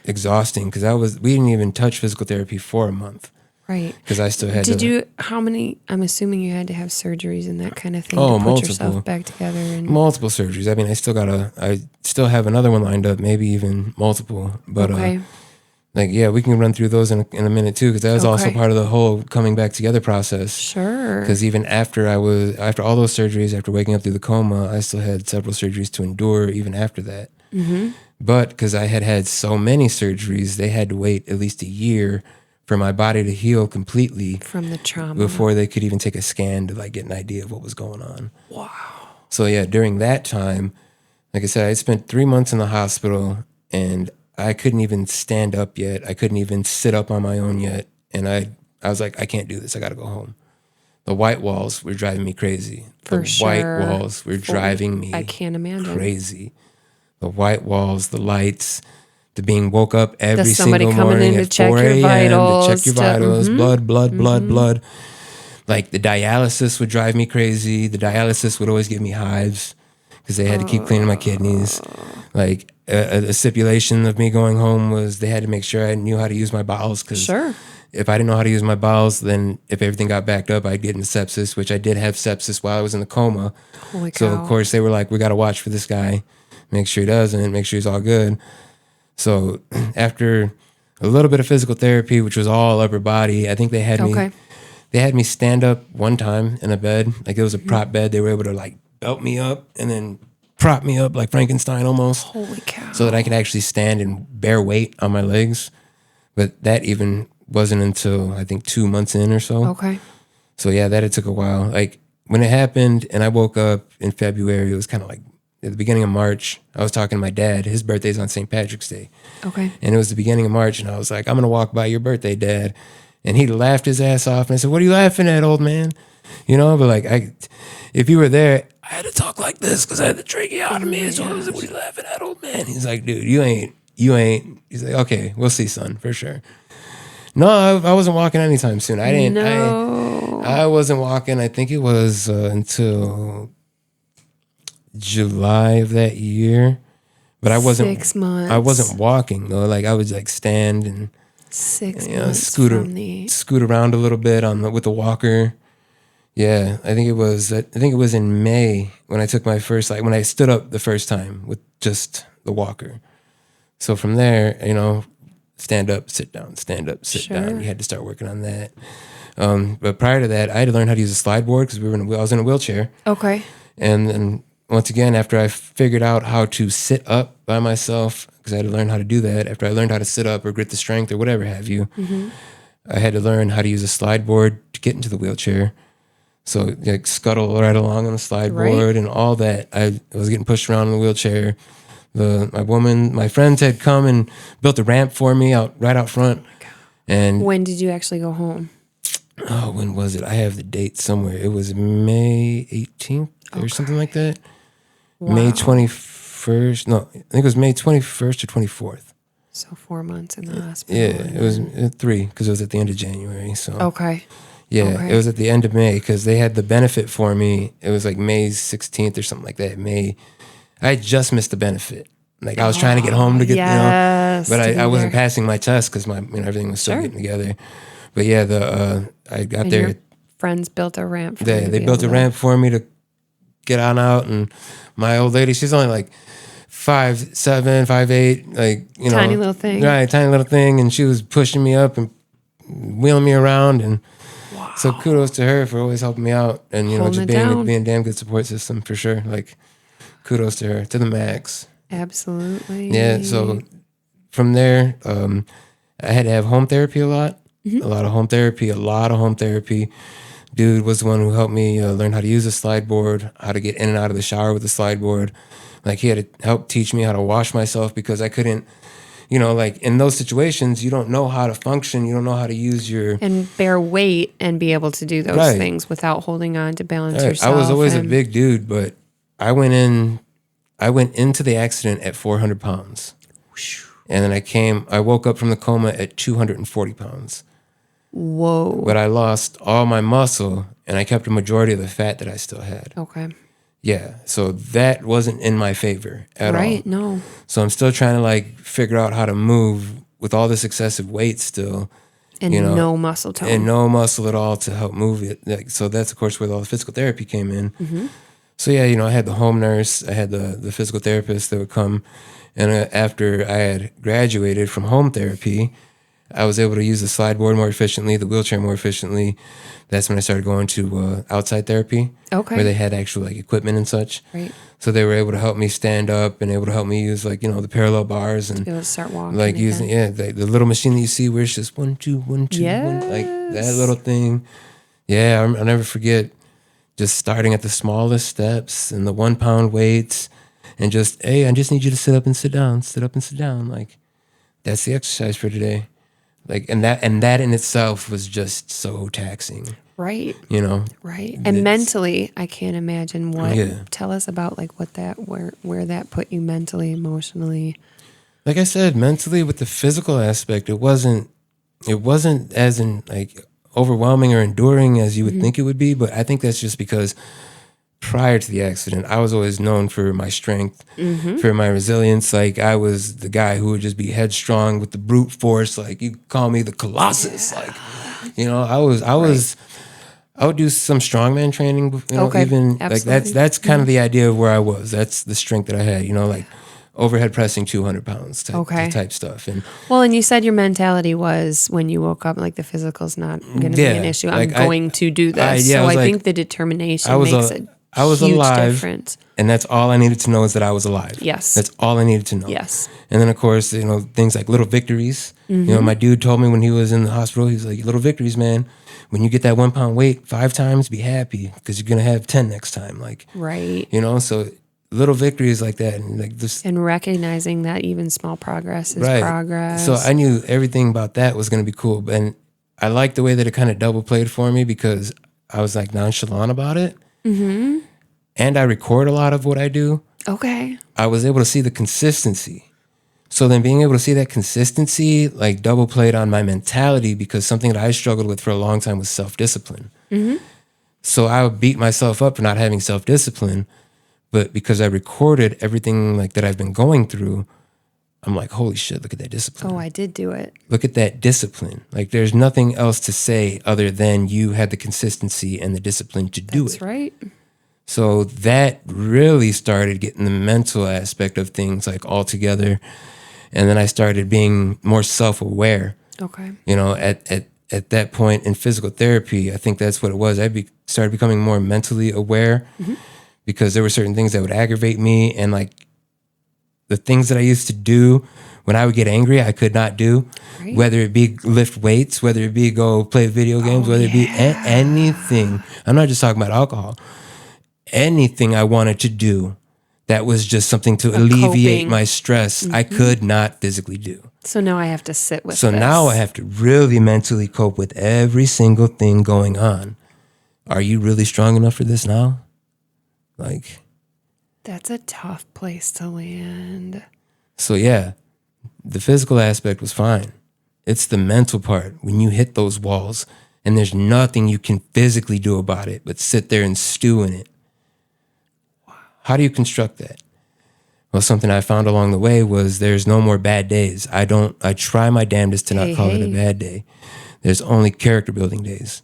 Speaker 2: exhausting because we didn't even touch physical therapy for a month.
Speaker 1: Right.
Speaker 2: Because I still had
Speaker 1: how many, I'm assuming you had to have surgeries and that kind of thing
Speaker 2: to
Speaker 1: put yourself back together. And
Speaker 2: multiple surgeries. I mean, I still have another one lined up, maybe even multiple. But we can run through those in a minute too, because that was also part of the whole coming back together process. Sure. Because even after all those surgeries, after waking up through the coma, I still had several surgeries to endure even after that. Mm-hmm. But because I had so many surgeries, they had to wait at least a year for my body to heal completely
Speaker 1: from the trauma
Speaker 2: before they could even take a scan to like get an idea of what was going on.
Speaker 1: Wow.
Speaker 2: So yeah, during that time, like I said, I spent 3 months in the hospital, and I couldn't even stand up yet. I couldn't even sit up on my own yet. And I was like, I can't do this. I got to go home. The white walls were driving me crazy. White walls were driving me
Speaker 1: I can't imagine.
Speaker 2: Crazy. The white walls, the lights, the being woke up every
Speaker 1: somebody
Speaker 2: single
Speaker 1: coming
Speaker 2: morning
Speaker 1: in
Speaker 2: at
Speaker 1: to check
Speaker 2: 4
Speaker 1: your
Speaker 2: a.m.
Speaker 1: vitals,
Speaker 2: to check your vitals, blood. Like the dialysis would drive me crazy. The dialysis would always give me hives because they had to keep cleaning my kidneys. Like a stipulation of me going home was they had to make sure I knew how to use my bowels, because
Speaker 1: Sure.
Speaker 2: if I didn't know how to use my bowels, then if everything got backed up, I'd get into sepsis, which I did have sepsis while I was in the coma.
Speaker 1: Holy cow.
Speaker 2: So of course they were like, we got to watch for this guy, make sure he doesn't, make sure he's all good. So after a little bit of physical therapy, which was all upper body, I think they had me stand up one time in a bed. Like it was a prop bed. They were able to like belt me up and then prop me up like Frankenstein almost.
Speaker 1: Holy cow.
Speaker 2: So that I could actually stand and bear weight on my legs. But that even wasn't until I think 2 months in or so.
Speaker 1: Okay.
Speaker 2: So yeah, it took a while. Like when it happened and I woke up in February, it was kind of like at the beginning of March. I was talking to my dad. His birthday's on St. Patrick's Day.
Speaker 1: Okay.
Speaker 2: And it was the beginning of March, and I was like, I'm going to walk by your birthday, Dad. And he laughed his ass off, and I said, what are you laughing at, old man? You know, but like, if you were there, I had to talk like this because I had the tracheotomy. So I was like, what are you laughing at, old man? He's like, dude, you ain't. He's like, okay, we'll see, son, for sure. No, I wasn't walking anytime soon. I didn't.
Speaker 1: No.
Speaker 2: I wasn't walking. I think it was until July of that year. But I wasn't.
Speaker 1: 6 months.
Speaker 2: I wasn't walking though. Like I would like stand and
Speaker 1: 6 months
Speaker 2: scoot around a little bit with the walker. Yeah, I think it was in May when I took my first, like when I stood up the first time with just the walker. So from there, stand up, sit down, stand up, sit down. We had to start working on that. But prior to that, I had to learn how to use a slide board because I was in a wheelchair.
Speaker 1: Okay.
Speaker 2: And then once again, after I figured out how to sit up by myself, because I had to learn how to do that, after I learned how to sit up or grit the strength or whatever have you, I had to learn how to use a slide board to get into the wheelchair. So like scuttle right along on the slide board and all that. I was getting pushed around in the wheelchair. My friends had come and built a ramp for me right out front. And
Speaker 1: when did you actually go home?
Speaker 2: Oh, when was it? I have the date somewhere. It was May 18th or something like that. Wow. May 21st. No, I think it was May 21st or 24th.
Speaker 1: So 4 months in the hospital.
Speaker 2: Yeah, it was 3 because it was at the end of January. So
Speaker 1: okay.
Speaker 2: Yeah, it was at the end of May because they had the benefit for me. It was like May 16th or something like that. I had just missed the benefit. Like I was trying to get home to get, but I wasn't passing my test because everything was still getting together. But yeah, I got there.
Speaker 1: Your friends built a ramp for you.
Speaker 2: They built a ramp for me to get on out, and my old lady, she's only like 5'7", 5'8", like
Speaker 1: tiny little thing,
Speaker 2: right? Tiny little thing, and she was pushing me up and wheeling me around, and so kudos to her for always helping me out, and just being a damn good support system for sure. Like kudos to her to the max.
Speaker 1: Absolutely.
Speaker 2: Yeah. So from there, I had to have home therapy a lot. A lot of home therapy. Dude was the one who helped me learn how to use a slide board, how to get in and out of the shower with the slide board. Like he had to help teach me how to wash myself because I couldn't, like in those situations, you don't know how to function. You don't know how to use
Speaker 1: and bear weight and be able to do those things without holding on to balance yourself.
Speaker 2: I was always a big dude, but I went into the accident at 400 pounds. And then I woke up from the coma at 240 pounds.
Speaker 1: Whoa.
Speaker 2: But I lost all my muscle and I kept a majority of the fat that I still had.
Speaker 1: Okay.
Speaker 2: Yeah. So that wasn't in my favor at all.
Speaker 1: Right. No.
Speaker 2: So I'm still trying to figure out how to move with all this excessive weight still.
Speaker 1: And no muscle tone.
Speaker 2: And no muscle at all to help move it. So that's of course where all the physical therapy came in. Mm-hmm. So yeah, I had the home nurse, I had the physical therapist that would come. And after I had graduated from home therapy, I was able to use the slide board more efficiently, the wheelchair more efficiently. That's when I started going to outside therapy, where they had actual equipment and such.
Speaker 1: Right.
Speaker 2: So they were able to help me stand up and able to help me use the parallel bars and
Speaker 1: to be able to start walking.
Speaker 2: Using the little machine that you see where it's just 1, 2, 1, 2, 1, like that little thing. Yeah, I'll never forget just starting at the smallest steps and the 1 pound weights. And just, hey, I just need you to sit up and sit down, sit up and sit down. Like, that's the exercise for today. Like, and that in itself was just so taxing.
Speaker 1: Right. Right. And mentally, I can't imagine what. Yeah. Tell us about where that put you mentally, emotionally.
Speaker 2: Like I said, mentally with the physical aspect, it wasn't as overwhelming or enduring as you would think it would be. But I think that's just because prior to the accident, I was always known for my strength, for my resilience. Like I was the guy who would just be headstrong with the brute force. Like you call me the CoLoSSuS. Like, I would do some strongman training,
Speaker 1: Okay,
Speaker 2: even
Speaker 1: absolutely.
Speaker 2: like that's kind of the idea of where I was. That's the strength that I had, like overhead pressing 200 pounds type stuff. And
Speaker 1: you said your mentality was when you woke up, like the physical's not going to be an issue. I'm going to do this. I think the determination makes a huge
Speaker 2: alive,
Speaker 1: difference.
Speaker 2: And that's all I needed to know is that I was alive.
Speaker 1: Yes.
Speaker 2: That's all I needed to know.
Speaker 1: Yes.
Speaker 2: And then, of course, things like little victories. My dude told me when he was in the hospital, he was like, little victories, man. When you get that 1 pound weight 5 times, be happy because you're going to have 10 next time. Like,
Speaker 1: right.
Speaker 2: So little victories like that. And like this.
Speaker 1: And recognizing that even small progress is progress.
Speaker 2: So I knew everything about that was going to be cool. And I liked the way that it kind of double played for me because I was like nonchalant about it. Mm-hmm. And I record a lot of what I do.
Speaker 1: Okay.
Speaker 2: I was able to see the consistency. So then being able to see that consistency like double played on my mentality because something that I struggled with for a long time was self-discipline. Mm-hmm. So I would beat myself up for not having self-discipline. But because I recorded everything like that I've been going through, I'm like, holy shit, look at that discipline.
Speaker 1: Oh, I did do it.
Speaker 2: Look at that discipline. Like there's nothing else to say other than you had the consistency and the discipline to do it.
Speaker 1: That's right.
Speaker 2: So that really started getting the mental aspect of things like all together. And then I started being more self-aware.
Speaker 1: Okay.
Speaker 2: At that point in physical therapy, I think that's what it was. I started becoming more mentally aware because there were certain things that would aggravate me. And like the things that I used to do when I would get angry, I could not do, whether it be lift weights, whether it be go play video games, whether it be anything. I'm not just talking about alcohol. Anything I wanted to do that was just something to alleviate
Speaker 1: coping.
Speaker 2: My stress, I could not physically do.
Speaker 1: So now I have to sit with
Speaker 2: So
Speaker 1: this.
Speaker 2: now I have to really mentally cope with every single thing going on. Are you really strong enough for this now? Like,
Speaker 1: that's a tough place to land.
Speaker 2: So yeah, the physical aspect was fine. It's the mental part when you hit those walls and there's nothing you can physically do about it but sit there and stew in it. How do you construct that? Well, something I found along the way was there's no more bad days. I try my damnedest to not call it a bad day. There's only character building days.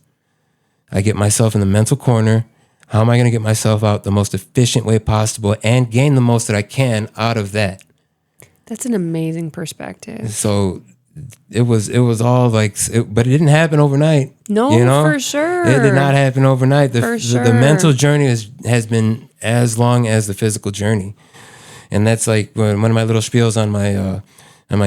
Speaker 2: I get myself in the mental corner. How am I going to get myself out the most efficient way possible and gain the most that I can out of that?
Speaker 1: That's an amazing perspective.
Speaker 2: So it was all like, but it didn't happen overnight.
Speaker 1: No, for sure.
Speaker 2: It did not happen overnight. The mental journey has been as long as the physical journey. And that's like one of my little spiels on my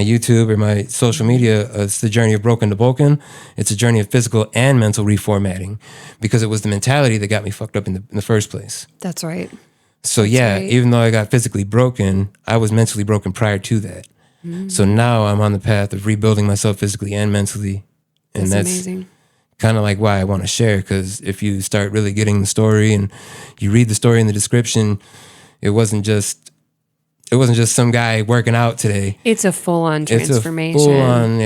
Speaker 2: YouTube or my social media. It's the journey of broken to broken. It's a journey of physical and mental reformatting because it was the mentality that got me fucked up in the first place.
Speaker 1: That's right.
Speaker 2: So even though I got physically broken, I was mentally broken prior to that. So now I'm on the path of rebuilding myself physically and mentally. And that's
Speaker 1: amazing.
Speaker 2: Kind of like why I want to share, because if you start really getting the story and you read the story in the description, it wasn't just some guy working out today.
Speaker 1: It's a full-on transformation.
Speaker 2: It's a full-on,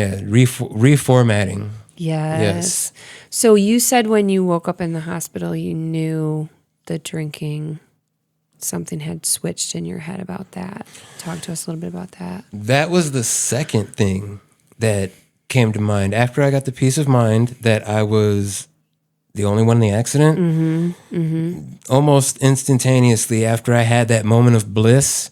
Speaker 2: reformatting.
Speaker 1: Yes. So you said when you woke up in the hospital, you knew the drinking, something had switched in your head about that. Talk to us a little bit about that. That
Speaker 2: was the second thing that came to mind after I got the peace of mind that I was the only one in the accident. Almost instantaneously after I had that moment of bliss,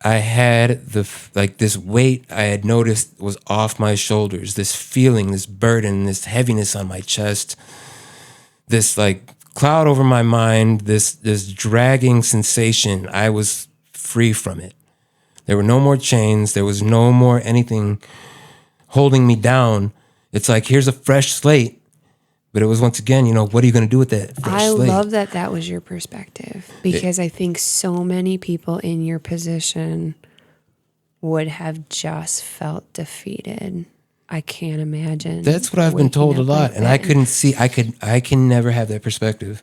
Speaker 2: I had this weight I had noticed was off my shoulders, this feeling, this burden, this heaviness on my chest, this like cloud over my mind, this dragging sensation. I was free from it. There were no more chains. There was no more anything holding me down. It's like, here's a fresh slate. But it was once again, what are you going to do with that fresh slate?
Speaker 1: I love that was your perspective because I think so many people in your position would have just felt defeated. I can't imagine.
Speaker 2: That's what I've been told a lot. And I couldn't see, I can never have that perspective.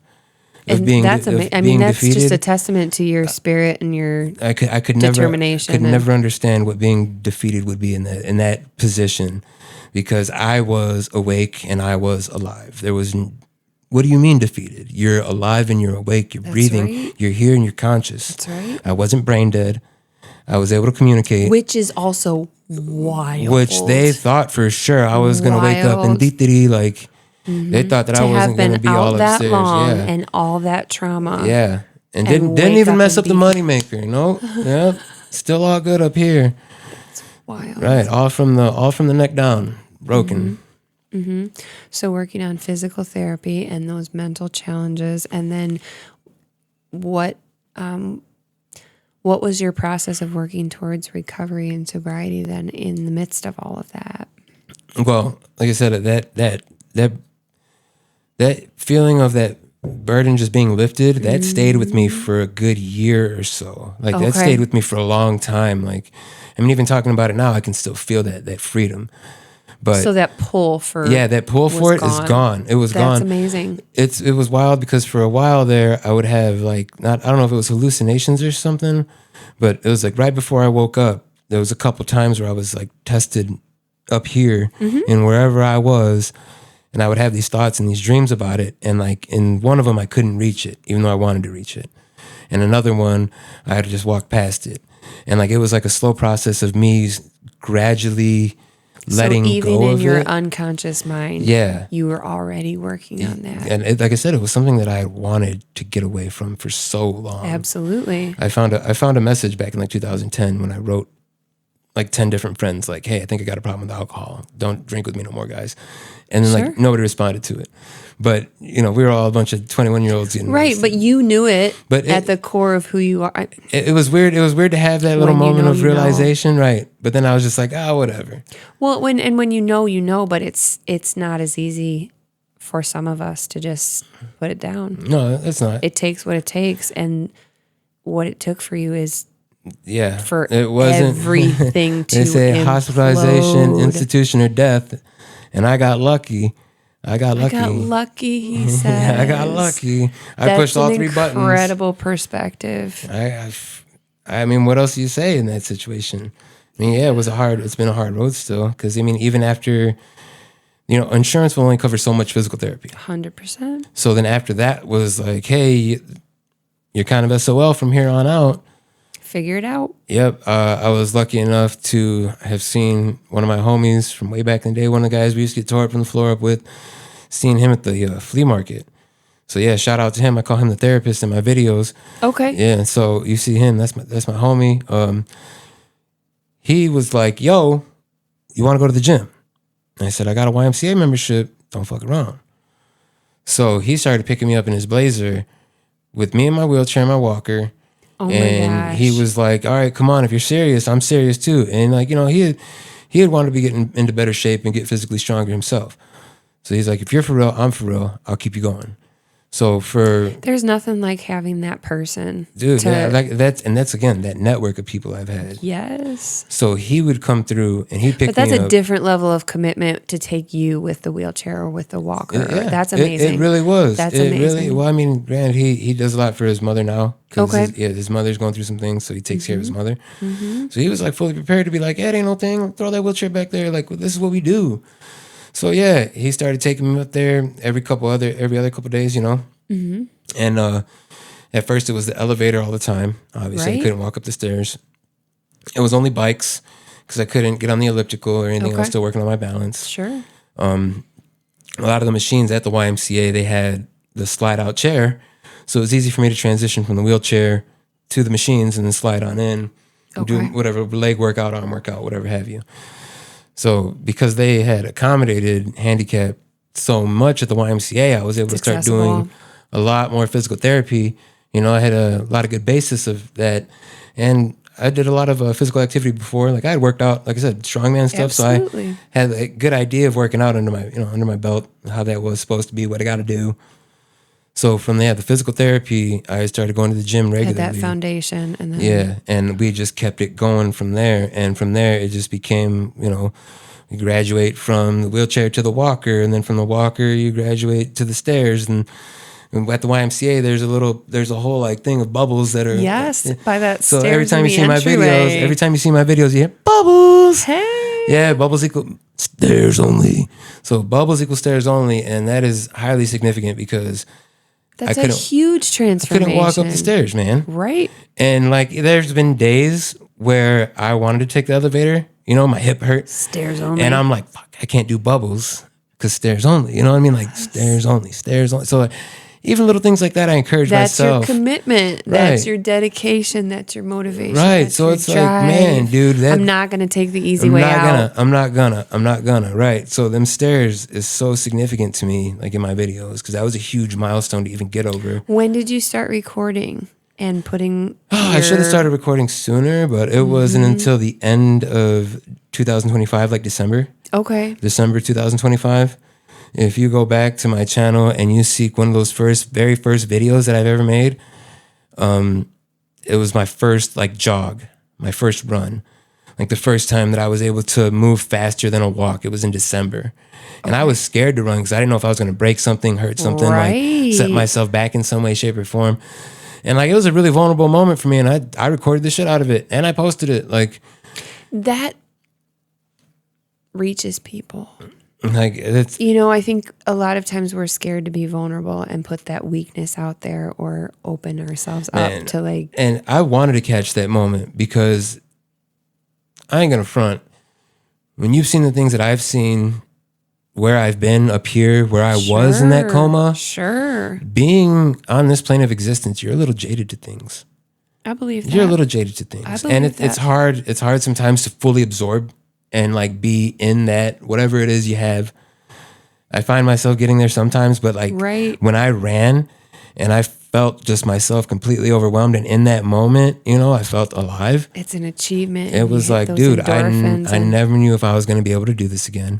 Speaker 1: And that's amazing. I mean, that's defeated. Just a testament to your spirit and your determination.
Speaker 2: I could never understand what being defeated would be in that position, because I was awake and I was alive. There was what do you mean defeated? You're alive and you're awake. You're breathing.
Speaker 1: Right.
Speaker 2: You're here and you're conscious.
Speaker 1: That's right.
Speaker 2: I wasn't brain dead. I was able to communicate.
Speaker 1: Which is also wild.
Speaker 2: Which they thought for sure I was going to wake up and dee like they thought that I wasn't going to be all
Speaker 1: that
Speaker 2: upstairs.
Speaker 1: Long
Speaker 2: yeah.
Speaker 1: And all that trauma.
Speaker 2: Yeah. And didn't even mess up the moneymaker. Nope. Yep. Still all good up here.
Speaker 1: It's wild.
Speaker 2: Right. All from the neck down. Broken.
Speaker 1: So working on physical therapy and those mental challenges, and then what was your process of working towards recovery and sobriety then in the midst of all of that?
Speaker 2: Well, like I said, that feeling of that burden just being lifted, that stayed with me for a good year or so. Like that stayed with me for a long time. Like, I mean, even talking about it now, I can still feel that freedom. But
Speaker 1: so that pull for
Speaker 2: that pull for it is gone. It was gone.
Speaker 1: That's amazing.
Speaker 2: It was wild because for a while there, I would have like I don't know if it was hallucinations or something, but it was like right before I woke up, there was a couple times where I was like tested up here and wherever I was, and I would have these thoughts and these dreams about it, and like in one of them I couldn't reach it, even though I wanted to reach it, and another one I had to just walk past it, and like it was like a slow process of me gradually letting go of it. So even in your
Speaker 1: unconscious mind, you were already working on that.
Speaker 2: And like I said, it was something that I had wanted to get away from for so long.
Speaker 1: Absolutely.
Speaker 2: I found a message back in like 2010 when I wrote like 10 different friends like, hey, I think I got a problem with alcohol. Don't drink with me no more, guys. And then like nobody responded to it. But, you know, we were all a bunch of 21-year-olds.
Speaker 1: Right, but you knew it at the core of who you are.
Speaker 2: It was weird. It was weird to have that little moment of realization, right? But then I was just like, whatever.
Speaker 1: Well, when you know, but it's not as easy for some of us to just put it down.
Speaker 2: No, it's not.
Speaker 1: It takes what it takes, and what it took for you is for
Speaker 2: it wasn't
Speaker 1: everything to
Speaker 2: they say
Speaker 1: implode.
Speaker 2: Hospitalization, institution, or death, and I got lucky.
Speaker 1: I got lucky, he said.
Speaker 2: I got lucky. I pushed all three buttons.
Speaker 1: Incredible perspective.
Speaker 2: I mean, what else do you say in that situation? I mean, it's been a hard road still. Because, I mean, even after, you know, insurance will only cover so much physical therapy.
Speaker 1: 100%.
Speaker 2: So then after that was like, hey, you're kind of SOL from here on out.
Speaker 1: Figure it out.
Speaker 2: Yep. I was lucky enough to have seen one of my homies from way back in the day, one of the guys we used to get tore up from the floor up with, seeing him at the flea market. So yeah, shout out to him. I call him the therapist in my videos.
Speaker 1: Okay.
Speaker 2: Yeah. So you see him, that's my homie. He was like, yo, you want to go to the gym? And I said, I got a YMCA membership. Don't fuck around. So he started picking me up in his Blazer with me in my wheelchair and my walker.
Speaker 1: Oh my
Speaker 2: and
Speaker 1: gosh.
Speaker 2: He was like, all right, come on. If you're serious, I'm serious too. And like, you know, he had wanted to be getting into better shape and get physically stronger himself. So he's like, if you're for real, I'm for real. I'll keep you going. So
Speaker 1: there's nothing like having that person.
Speaker 2: Dude, that's again, that network of people I've had.
Speaker 1: Yes.
Speaker 2: So he would come through and he'd pick me up.
Speaker 1: But that's a different level of commitment to take you with the wheelchair or with the walker. That's amazing.
Speaker 2: It really was.
Speaker 1: That's amazing.
Speaker 2: Well, I mean, granted, he does a lot for his mother now.
Speaker 1: Okay.
Speaker 2: His mother's going through some things, so he takes care of his mother. So he was like fully prepared to be like, yeah, it ain't no thing. Throw that wheelchair back there. Like, this is what we do. So yeah, he started taking me up there every other couple days, you know. And at first it was the elevator all the time. Obviously, I couldn't walk up the stairs. It was only bikes because I couldn't get on the elliptical or anything. I was still working on my balance.
Speaker 1: Sure.
Speaker 2: A lot of the machines at the YMCA, they had the slide out chair, so it was easy for me to transition from the wheelchair to the machines and then slide on in, and do whatever leg workout, arm workout, whatever have you. So because they had accommodated handicap so much at the YMCA, I was able to start doing a lot more physical therapy. You know, I had a lot of good basis of that. And I did a lot of physical activity before. Like I had worked out, like I said, strongman stuff.
Speaker 1: Absolutely.
Speaker 2: So I had a good idea of working out under my belt, how that was supposed to be, what I got to do. So from there, the physical therapy, I started going to the gym regularly.
Speaker 1: Had that foundation. And then
Speaker 2: and we just kept it going from there. And from there, it just became, you know, you graduate from the wheelchair to the walker, and then from the walker, you graduate to the stairs. And at the YMCA, there's a whole like thing of bubbles that are
Speaker 1: by that.
Speaker 2: So
Speaker 1: stairs
Speaker 2: every time you see
Speaker 1: entryway.
Speaker 2: my videos, you hear bubbles.
Speaker 1: Hey.
Speaker 2: Yeah, bubbles equal stairs only. So bubbles equals stairs only, and that is highly significant because
Speaker 1: that's a huge transformation.
Speaker 2: I couldn't walk up the stairs, man.
Speaker 1: Right.
Speaker 2: And like, there's been days where I wanted to take the elevator. You know, my hip hurt.
Speaker 1: Stairs only.
Speaker 2: And I'm like, fuck, I can't do bubbles because stairs only. You know what I mean? Like, stairs only, stairs only. So like, even little things like that, I encourage myself.
Speaker 1: That's your commitment. That's your dedication. That's your motivation.
Speaker 2: Right.
Speaker 1: That's
Speaker 2: So
Speaker 1: your
Speaker 2: it's
Speaker 1: drive.
Speaker 2: like, man, dude,
Speaker 1: I'm not going to take the easy way out.
Speaker 2: I'm not gonna. Right. So them stairs is so significant to me, like in my videos, because that was a huge milestone to even get over.
Speaker 1: When did you start recording and putting
Speaker 2: I should have started recording sooner, but it wasn't until the end of 2025, like December.
Speaker 1: Okay.
Speaker 2: December 2025. If you go back to my channel and you see one of those very first videos that I've ever made, it was my first like jog, my first run, like the first time that I was able to move faster than a walk. It was in December, and I was scared to run because I didn't know if I was going to break something, hurt something, like set myself back in some way, shape, or form. And like, it was a really vulnerable moment for me, and I recorded the shit out of it and I posted it. Like,
Speaker 1: that reaches people.
Speaker 2: Like, it's,
Speaker 1: you know, I think a lot of times we're scared to be vulnerable and put that weakness out there or open ourselves up to like.
Speaker 2: And I wanted to catch that moment because I ain't gonna front. When you've seen the things that I've seen, where I've been up here, where I was in that coma, being on this plane of existence, you're a little jaded to things.
Speaker 1: I believe that.
Speaker 2: You're a little jaded to things, and it's hard. It's hard sometimes to fully absorb and like be in that whatever it is you have. I find myself getting there sometimes, but like when I ran and I felt just myself completely overwhelmed, and in that moment, you know, I felt alive.
Speaker 1: It's an achievement.
Speaker 2: It was like, dude, I never knew if I was going to be able to do this again.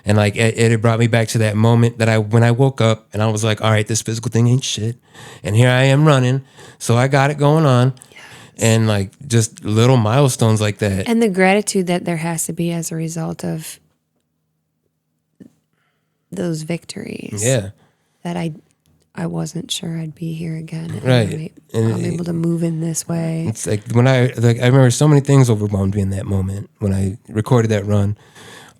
Speaker 2: And like, it brought me back to that moment that when I woke up and I was like, all right, this physical thing ain't shit. And here I am running. So I got it going on. And like, just little milestones like that.
Speaker 1: And the gratitude that there has to be as a result of those victories.
Speaker 2: Yeah.
Speaker 1: That I wasn't sure I'd be here again.
Speaker 2: Right.
Speaker 1: I'm able to move in this way.
Speaker 2: It's like I remember so many things overwhelmed me in that moment when I recorded that run.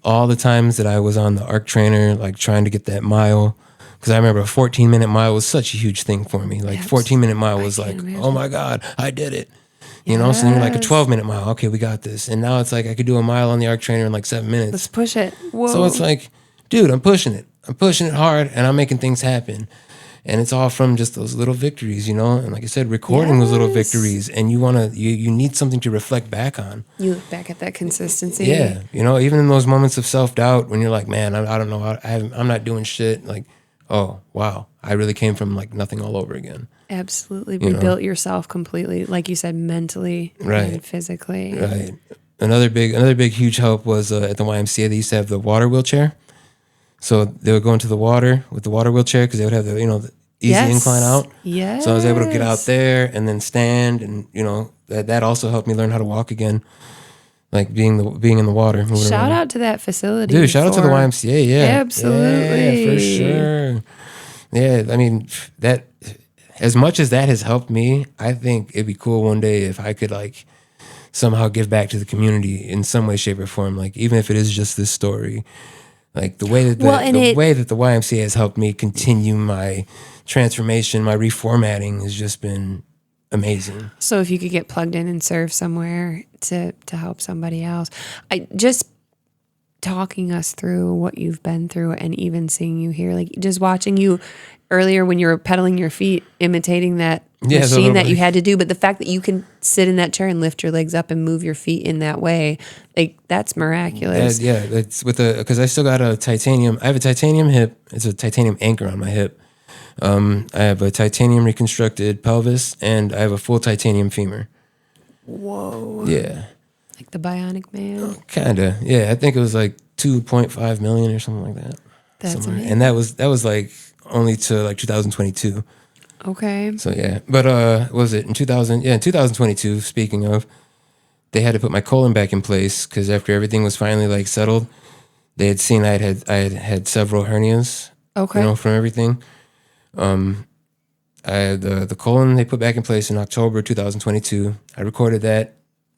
Speaker 2: All the times that I was on the ARC trainer, like trying to get that mile. Because I remember a 14-minute mile was such a huge thing for me. Like 14-minute mile was like, oh my God, I did it. You know, so then you're like a 12-minute mile. Okay, we got this. And now it's like I could do a mile on the ARC trainer in like 7 minutes.
Speaker 1: Let's push it. Whoa.
Speaker 2: So it's like, dude, I'm pushing it. I'm pushing it hard, and I'm making things happen. And it's all from just those little victories, you know? And like I said, recording those little victories, and you need something to reflect back on.
Speaker 1: You look back at that consistency.
Speaker 2: Yeah. You know, even in those moments of self-doubt when you're like, man, I don't know, I'm not doing shit. Like, oh, wow, I really came from like nothing all over again.
Speaker 1: Absolutely. Rebuilt yourself completely, like you said, mentally and physically.
Speaker 2: Right. Another big, huge help was at the YMCA, they used to have the water wheelchair. So they would go into the water with the water wheelchair because they would have the, you know, the easy incline out.
Speaker 1: Yes.
Speaker 2: So I was able to get out there and then stand, and, you know, that also helped me learn how to walk again. Like being in the water.
Speaker 1: Shout out to that facility.
Speaker 2: Dude, shout out to the YMCA, yeah.
Speaker 1: Absolutely.
Speaker 2: Yeah, for sure. Yeah, I mean, that, as much as that has helped me, I think it'd be cool one day if I could like somehow give back to the community in some way, shape, or form. Like, even if it is just this story. Like the way that the YMCA has helped me continue my transformation, my reformatting has just been amazing.
Speaker 1: So if you could get plugged in and serve somewhere to help somebody else, I just talking us through what you've been through, and even seeing you here, like just watching you earlier when you were pedaling your feet, imitating that machine that you had to do. But the fact that you can sit in that chair and lift your legs up and move your feet in that way, like that's miraculous.
Speaker 2: Yeah, it's because I still got I have a titanium hip. It's a titanium anchor on my hip. I have a titanium reconstructed pelvis, and I have a full titanium femur.
Speaker 1: Whoa.
Speaker 2: Yeah.
Speaker 1: Like the Bionic Man?
Speaker 2: Kinda. Yeah, I think it was like 2.5 million or something like that.
Speaker 1: That's amazing.
Speaker 2: And that was like only to like 2022.
Speaker 1: Okay.
Speaker 2: So yeah, but was it in 2000? Yeah, in 2022. Speaking of, they had to put my colon back in place because after everything was finally like settled, they had seen I had several hernias.
Speaker 1: Okay.
Speaker 2: You know, from everything. I had the colon they put back in place in October 2022. I recorded that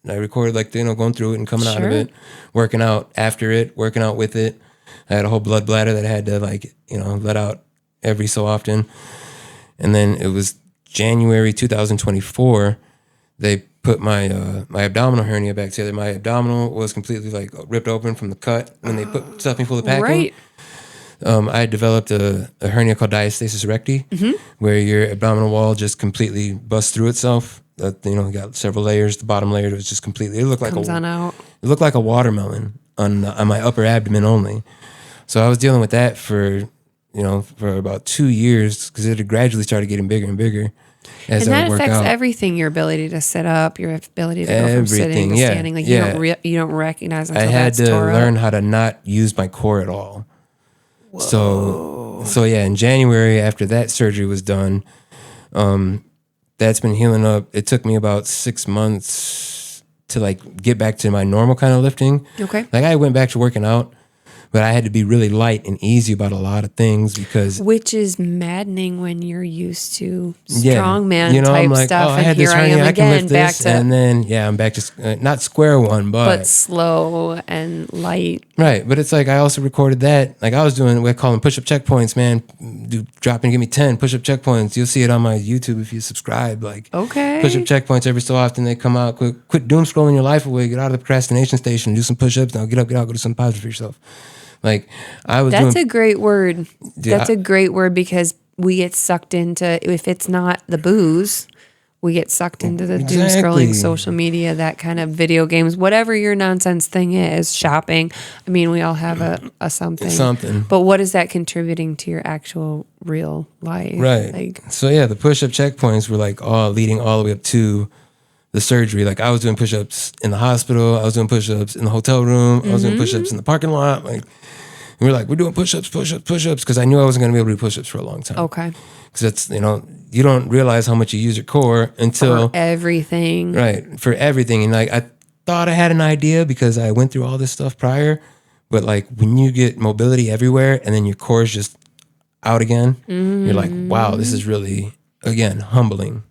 Speaker 2: I recorded like, going through it and coming out of
Speaker 1: Sure.
Speaker 2: it, working out after it, working out with it. I had a whole blood bladder that I had to like, let out every so often. And then it was January 2024, they put my my abdominal hernia back together. My abdominal was completely like ripped open from the cut when they stuffed me full of packing.
Speaker 1: Right.
Speaker 2: I had developed a hernia called diastasis recti, where your abdominal wall just completely busts through itself. You got several layers. The bottom layer was just completely. It looked like
Speaker 1: Comes on out.
Speaker 2: It looked like a watermelon on my upper abdomen only. So I was dealing with that for about 2 years because it had gradually started getting bigger and bigger. As
Speaker 1: And
Speaker 2: I
Speaker 1: that
Speaker 2: would work
Speaker 1: affects
Speaker 2: out.
Speaker 1: everything, your ability to sit up, your ability to go from sitting to standing. Like you don't recognize until
Speaker 2: I had
Speaker 1: that's
Speaker 2: to
Speaker 1: tore
Speaker 2: learn
Speaker 1: up.
Speaker 2: how to not use my core at all. So yeah, in January after that surgery was done, that's been healing up. It took me about 6 months to like get back to my normal kind of lifting.
Speaker 1: Okay.
Speaker 2: Like I went back to working out, but I had to be really light and easy about a lot of things because
Speaker 1: Which is maddening when you're used to strongman type
Speaker 2: I'm like,
Speaker 1: stuff,
Speaker 2: I had
Speaker 1: and
Speaker 2: this
Speaker 1: here I
Speaker 2: hernia,
Speaker 1: am
Speaker 2: I can
Speaker 1: again,
Speaker 2: lift
Speaker 1: back
Speaker 2: this,
Speaker 1: to
Speaker 2: and then I'm back to not square one,
Speaker 1: but slow and light.
Speaker 2: right. But it's like I also recorded that. Like I was doing, we're calling push-up checkpoints, man. Drop and give me 10 push-up checkpoints. You'll see it on my YouTube if you subscribe. Like
Speaker 1: Okay.
Speaker 2: push-up checkpoints every so often they come out. Quit doom scrolling your life away. Get out of the procrastination station. Do some push-ups. Now get up, go do something positive for yourself. Like I was
Speaker 1: That's
Speaker 2: doing.
Speaker 1: a great word.
Speaker 2: Dude,
Speaker 1: That's a great word because we get sucked into, if it's not the booze, we get sucked into the doom scrolling, social media, that kind of video games, whatever your nonsense thing is, shopping. I mean, we all have a something.
Speaker 2: Something.
Speaker 1: But what is that contributing to your actual real life?
Speaker 2: Right.
Speaker 1: Like,
Speaker 2: So yeah, the push-up checkpoints were like all leading all the way up to the surgery. Like I was doing push-ups in the hospital. I was doing push-ups in the hotel room. I was doing push-ups in the parking lot. Like we were like, we're doing push-ups, because I knew I wasn't going to be able to do push-ups for a long time.
Speaker 1: okay.
Speaker 2: Because that's, you don't realize how much you use your core until
Speaker 1: For everything.
Speaker 2: right, for everything. And like I thought I had an idea because I went through all this stuff prior, but like when you get mobility everywhere and then your core is just out again, you're like, wow, this is really again humbling.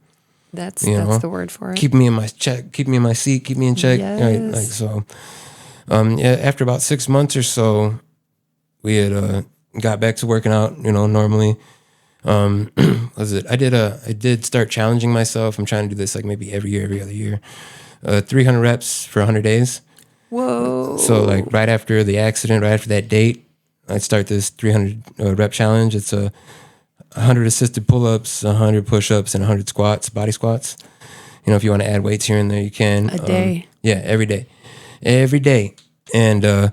Speaker 1: That's the word for it.
Speaker 2: Keep me in my check, keep me in my seat, keep me in check.
Speaker 1: Yes.
Speaker 2: Right, like so. After about 6 months or so, we had got back to working out, normally. Was it? I did start challenging myself. I'm trying to do this like maybe every other year. 300 reps for 100 days.
Speaker 1: Whoa.
Speaker 2: So like right after the accident, right after that date, I start this 300 rep challenge. It's 100 assisted pull-ups, 100 push-ups, and 100 squats, body squats. If you want to add weights here and there, you can.
Speaker 1: A day.
Speaker 2: Yeah, every day. And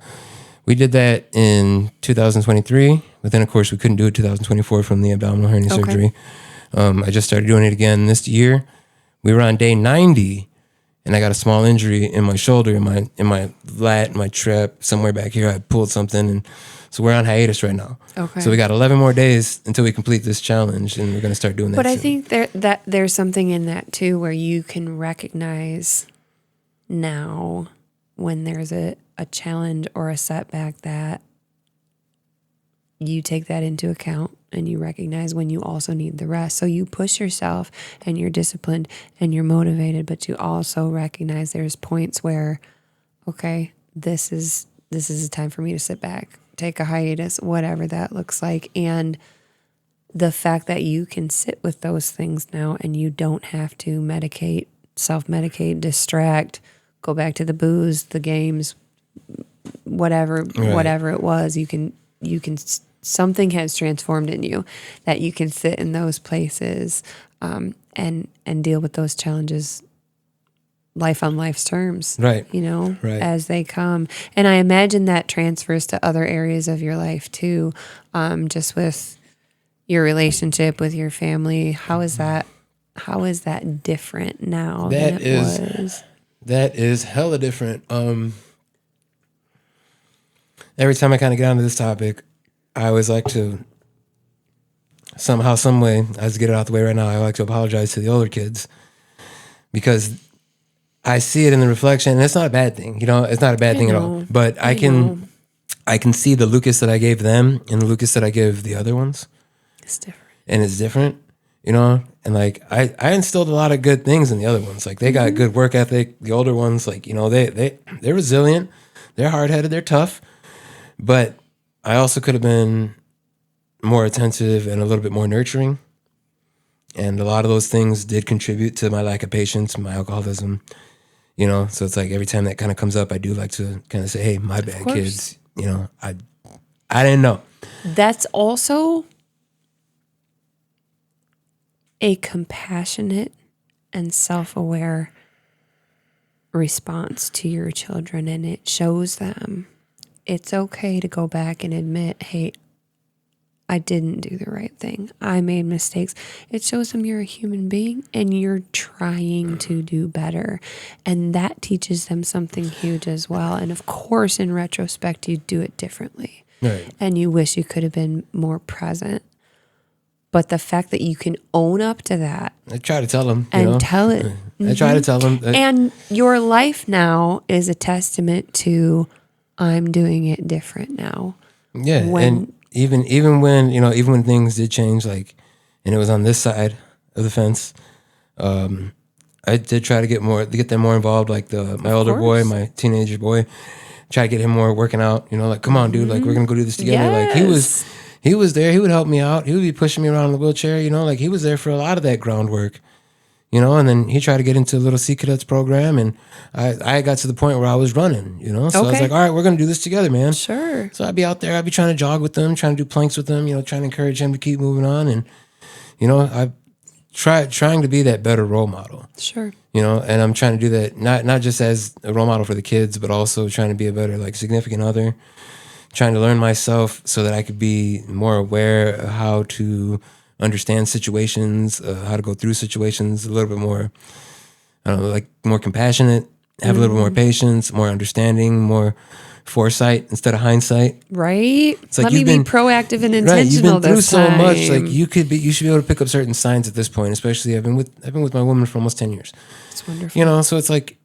Speaker 2: we did that in 2023, but then of course we couldn't do it 2024 from the abdominal hernia surgery. I just started doing it again this year. We were on day 90, and I got a small injury in my shoulder, in my lat, my trap, somewhere back here. I pulled something, and so we're on hiatus right now.
Speaker 1: Okay.
Speaker 2: So we got 11 more days until we complete this challenge, and we're going to start doing that.
Speaker 1: But I
Speaker 2: soon.
Speaker 1: think there's something in that too, where you can recognize now when there's a challenge or a setback that you take that into account and you recognize when you also need the rest. So you push yourself and you're disciplined and you're motivated, but you also recognize there's points where, okay, this is a time for me to sit back, take a hiatus, whatever that looks like. And the fact that you can sit with those things now and you don't have to medicate, self-medicate, distract, go back to the booze, the games, whatever it was, you can something has transformed in you that you can sit in those places and deal with those challenges life on life's terms,
Speaker 2: right,
Speaker 1: as they come. And I imagine that transfers to other areas of your life too, just with your relationship with your family. How is that different now than it was?
Speaker 2: That is hella different. Every time I kind of get onto this topic, I always like to somehow, some way, I just get it out the way right now. I like to apologize to the older kids because I see it in the reflection, and it's not a bad thing. It's not a bad thing at all. But I can see the Lucas that I gave them and the Lucas that I give the other ones.
Speaker 1: It's different.
Speaker 2: And it's different. you know, and like I instilled a lot of good things in the other ones. Like they got good work ethic. The older ones, like, you know, they're resilient, they're hard headed, they're tough. But I also could have been more attentive and a little bit more nurturing. And a lot of those things did contribute to my lack of patience, my alcoholism, you know. So it's like every time that kind of comes up, I do like to kind of say, hey, my bad, kids. You know, I didn't know.
Speaker 1: That's also a compassionate and self-aware response to your children, and it shows them it's okay to go back and admit, hey, I didn't do the right thing. I made mistakes. It shows them you're a human being and you're trying to do better. And that teaches them something huge as well. And of course, in retrospect, you do it differently.
Speaker 2: Right.
Speaker 1: And you wish you could have been more present. But the fact that you can own up to that.
Speaker 2: I try to tell them.
Speaker 1: And tell it.
Speaker 2: I try to tell them.
Speaker 1: And your life now is a testament to, I'm doing it different now.
Speaker 2: Yeah. And even when, you know, even when things did change, like, and it was on this side of the fence, I did try to get them more involved. Like my older boy, my teenager boy, try to get him more working out, you know, like, come on, dude, like, we're going to go do this together.
Speaker 1: Yes.
Speaker 2: Like he was there. He would help me out. He would be pushing me around in the wheelchair, you know, like he was there for a lot of that groundwork, you know, and then he tried to get into a little Sea Cadets program, and I got to the point where I was running, you know, so I was like, all right, we're going to do this together, man.
Speaker 1: Sure.
Speaker 2: So I'd be out there, I'd be trying to jog with them, trying to do planks with them, you know, trying to encourage him to keep moving on. And, you know, I trying to be that better role model.
Speaker 1: Sure.
Speaker 2: You know, and I'm trying to do that, not just as a role model for the kids, but also trying to be a better, like, significant other, trying to learn myself so that I could be more aware of how to understand situations, how to go through situations a little bit more, I don't know, like more compassionate, have a little bit more patience, more understanding, more foresight instead of hindsight.
Speaker 1: Right?
Speaker 2: It's like
Speaker 1: Let me be proactive and intentional.
Speaker 2: Right, you've been through
Speaker 1: this
Speaker 2: so
Speaker 1: time.
Speaker 2: much. Like you should be able to pick up certain signs at this point. Especially I've been with my woman for almost 10 years.
Speaker 1: It's wonderful.
Speaker 2: You know, so it's like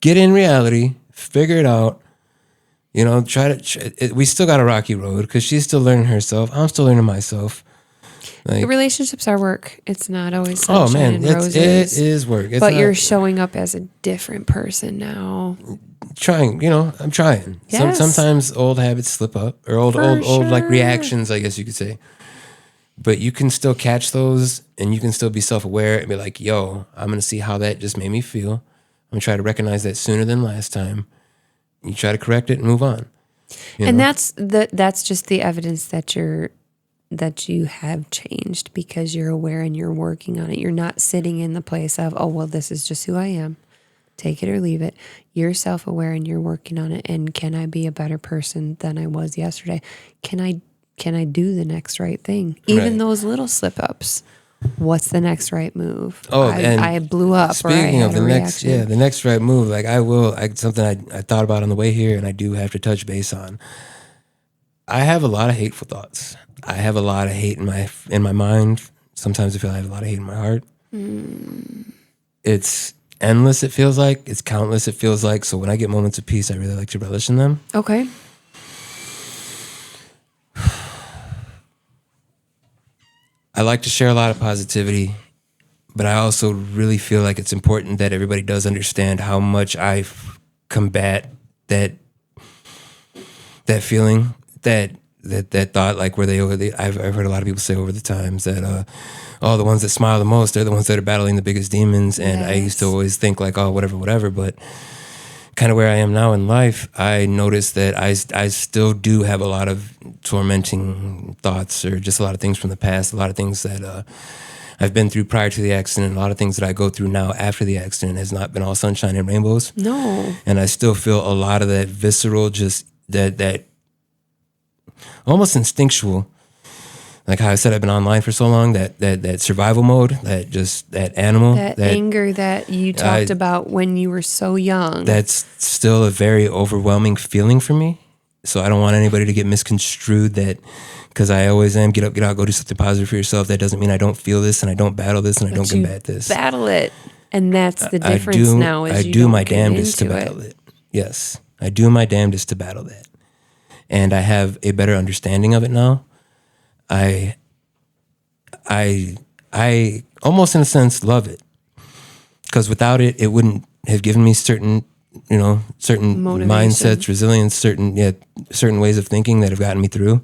Speaker 2: get in reality, figure it out. You know, we still got a rocky road because she's still learning herself. I'm still learning myself. Like,
Speaker 1: relationships are work. It's not always sunshine and roses.
Speaker 2: It is work.
Speaker 1: But you're showing up as a different person now.
Speaker 2: Trying, you know, I'm trying.
Speaker 1: Yes.
Speaker 2: Sometimes old habits slip up, or old like reactions, I guess you could say. But you can still catch those, and you can still be self-aware and be like, yo, I'm going to see how that just made me feel. I'm going to try to recognize that sooner than last time. You try to correct it and move on.
Speaker 1: And that's just the evidence that you have changed because you're aware and you're working on it. You're not sitting in the place of, oh, well, this is just who I am. Take it or leave it. You're self-aware and you're working on it. And can I be a better person than I was yesterday? Can I do the next right thing? Even those little slip-ups. What's the next right move?
Speaker 2: Oh,
Speaker 1: I blew up.
Speaker 2: Speaking of the
Speaker 1: reaction.
Speaker 2: the next right move, like something I thought about on the way here, and I do have to touch base on. I have a lot of hateful thoughts. I have a lot of hate in my mind. Sometimes I feel I have a lot of hate in my heart. It's endless, it feels like. It's countless, it feels like. So when I get moments of peace, I really like to relish in them.
Speaker 1: Okay.
Speaker 2: I like to share a lot of positivity, but I also really feel like it's important that everybody does understand how much I combat that feeling, that thought, like I've heard a lot of people say over the times that the ones that smile the most, they're the ones that are battling the biggest demons. And yes. I used to always think like, oh, whatever. But kind of where I am now in life, I noticed that I still do have a lot of tormenting thoughts, or just a lot of things from the past, a lot of things that I've been through prior to the accident, a lot of things that I go through now after the accident has not been all sunshine and rainbows.
Speaker 1: No.
Speaker 2: And I still feel a lot of that visceral, just that almost instinctual, like how I said, I've been online for so long, that survival mode, that animal.
Speaker 1: That anger that you talked about when you were so young.
Speaker 2: That's still a very overwhelming feeling for me. So I don't want anybody to get misconstrued that, because I always am, get up, get out, go do something positive for yourself. That doesn't mean I don't feel this and I don't battle this and I don't combat this.
Speaker 1: Battle it. And that's the difference now.
Speaker 2: I do my damnedest to battle it. Yes. I do my damnedest to battle that. And I have a better understanding of it now. I I almost in a sense love it, because without it, it wouldn't have given me certain
Speaker 1: Motivation.
Speaker 2: mindsets, resilience, certain ways of thinking that have gotten me through.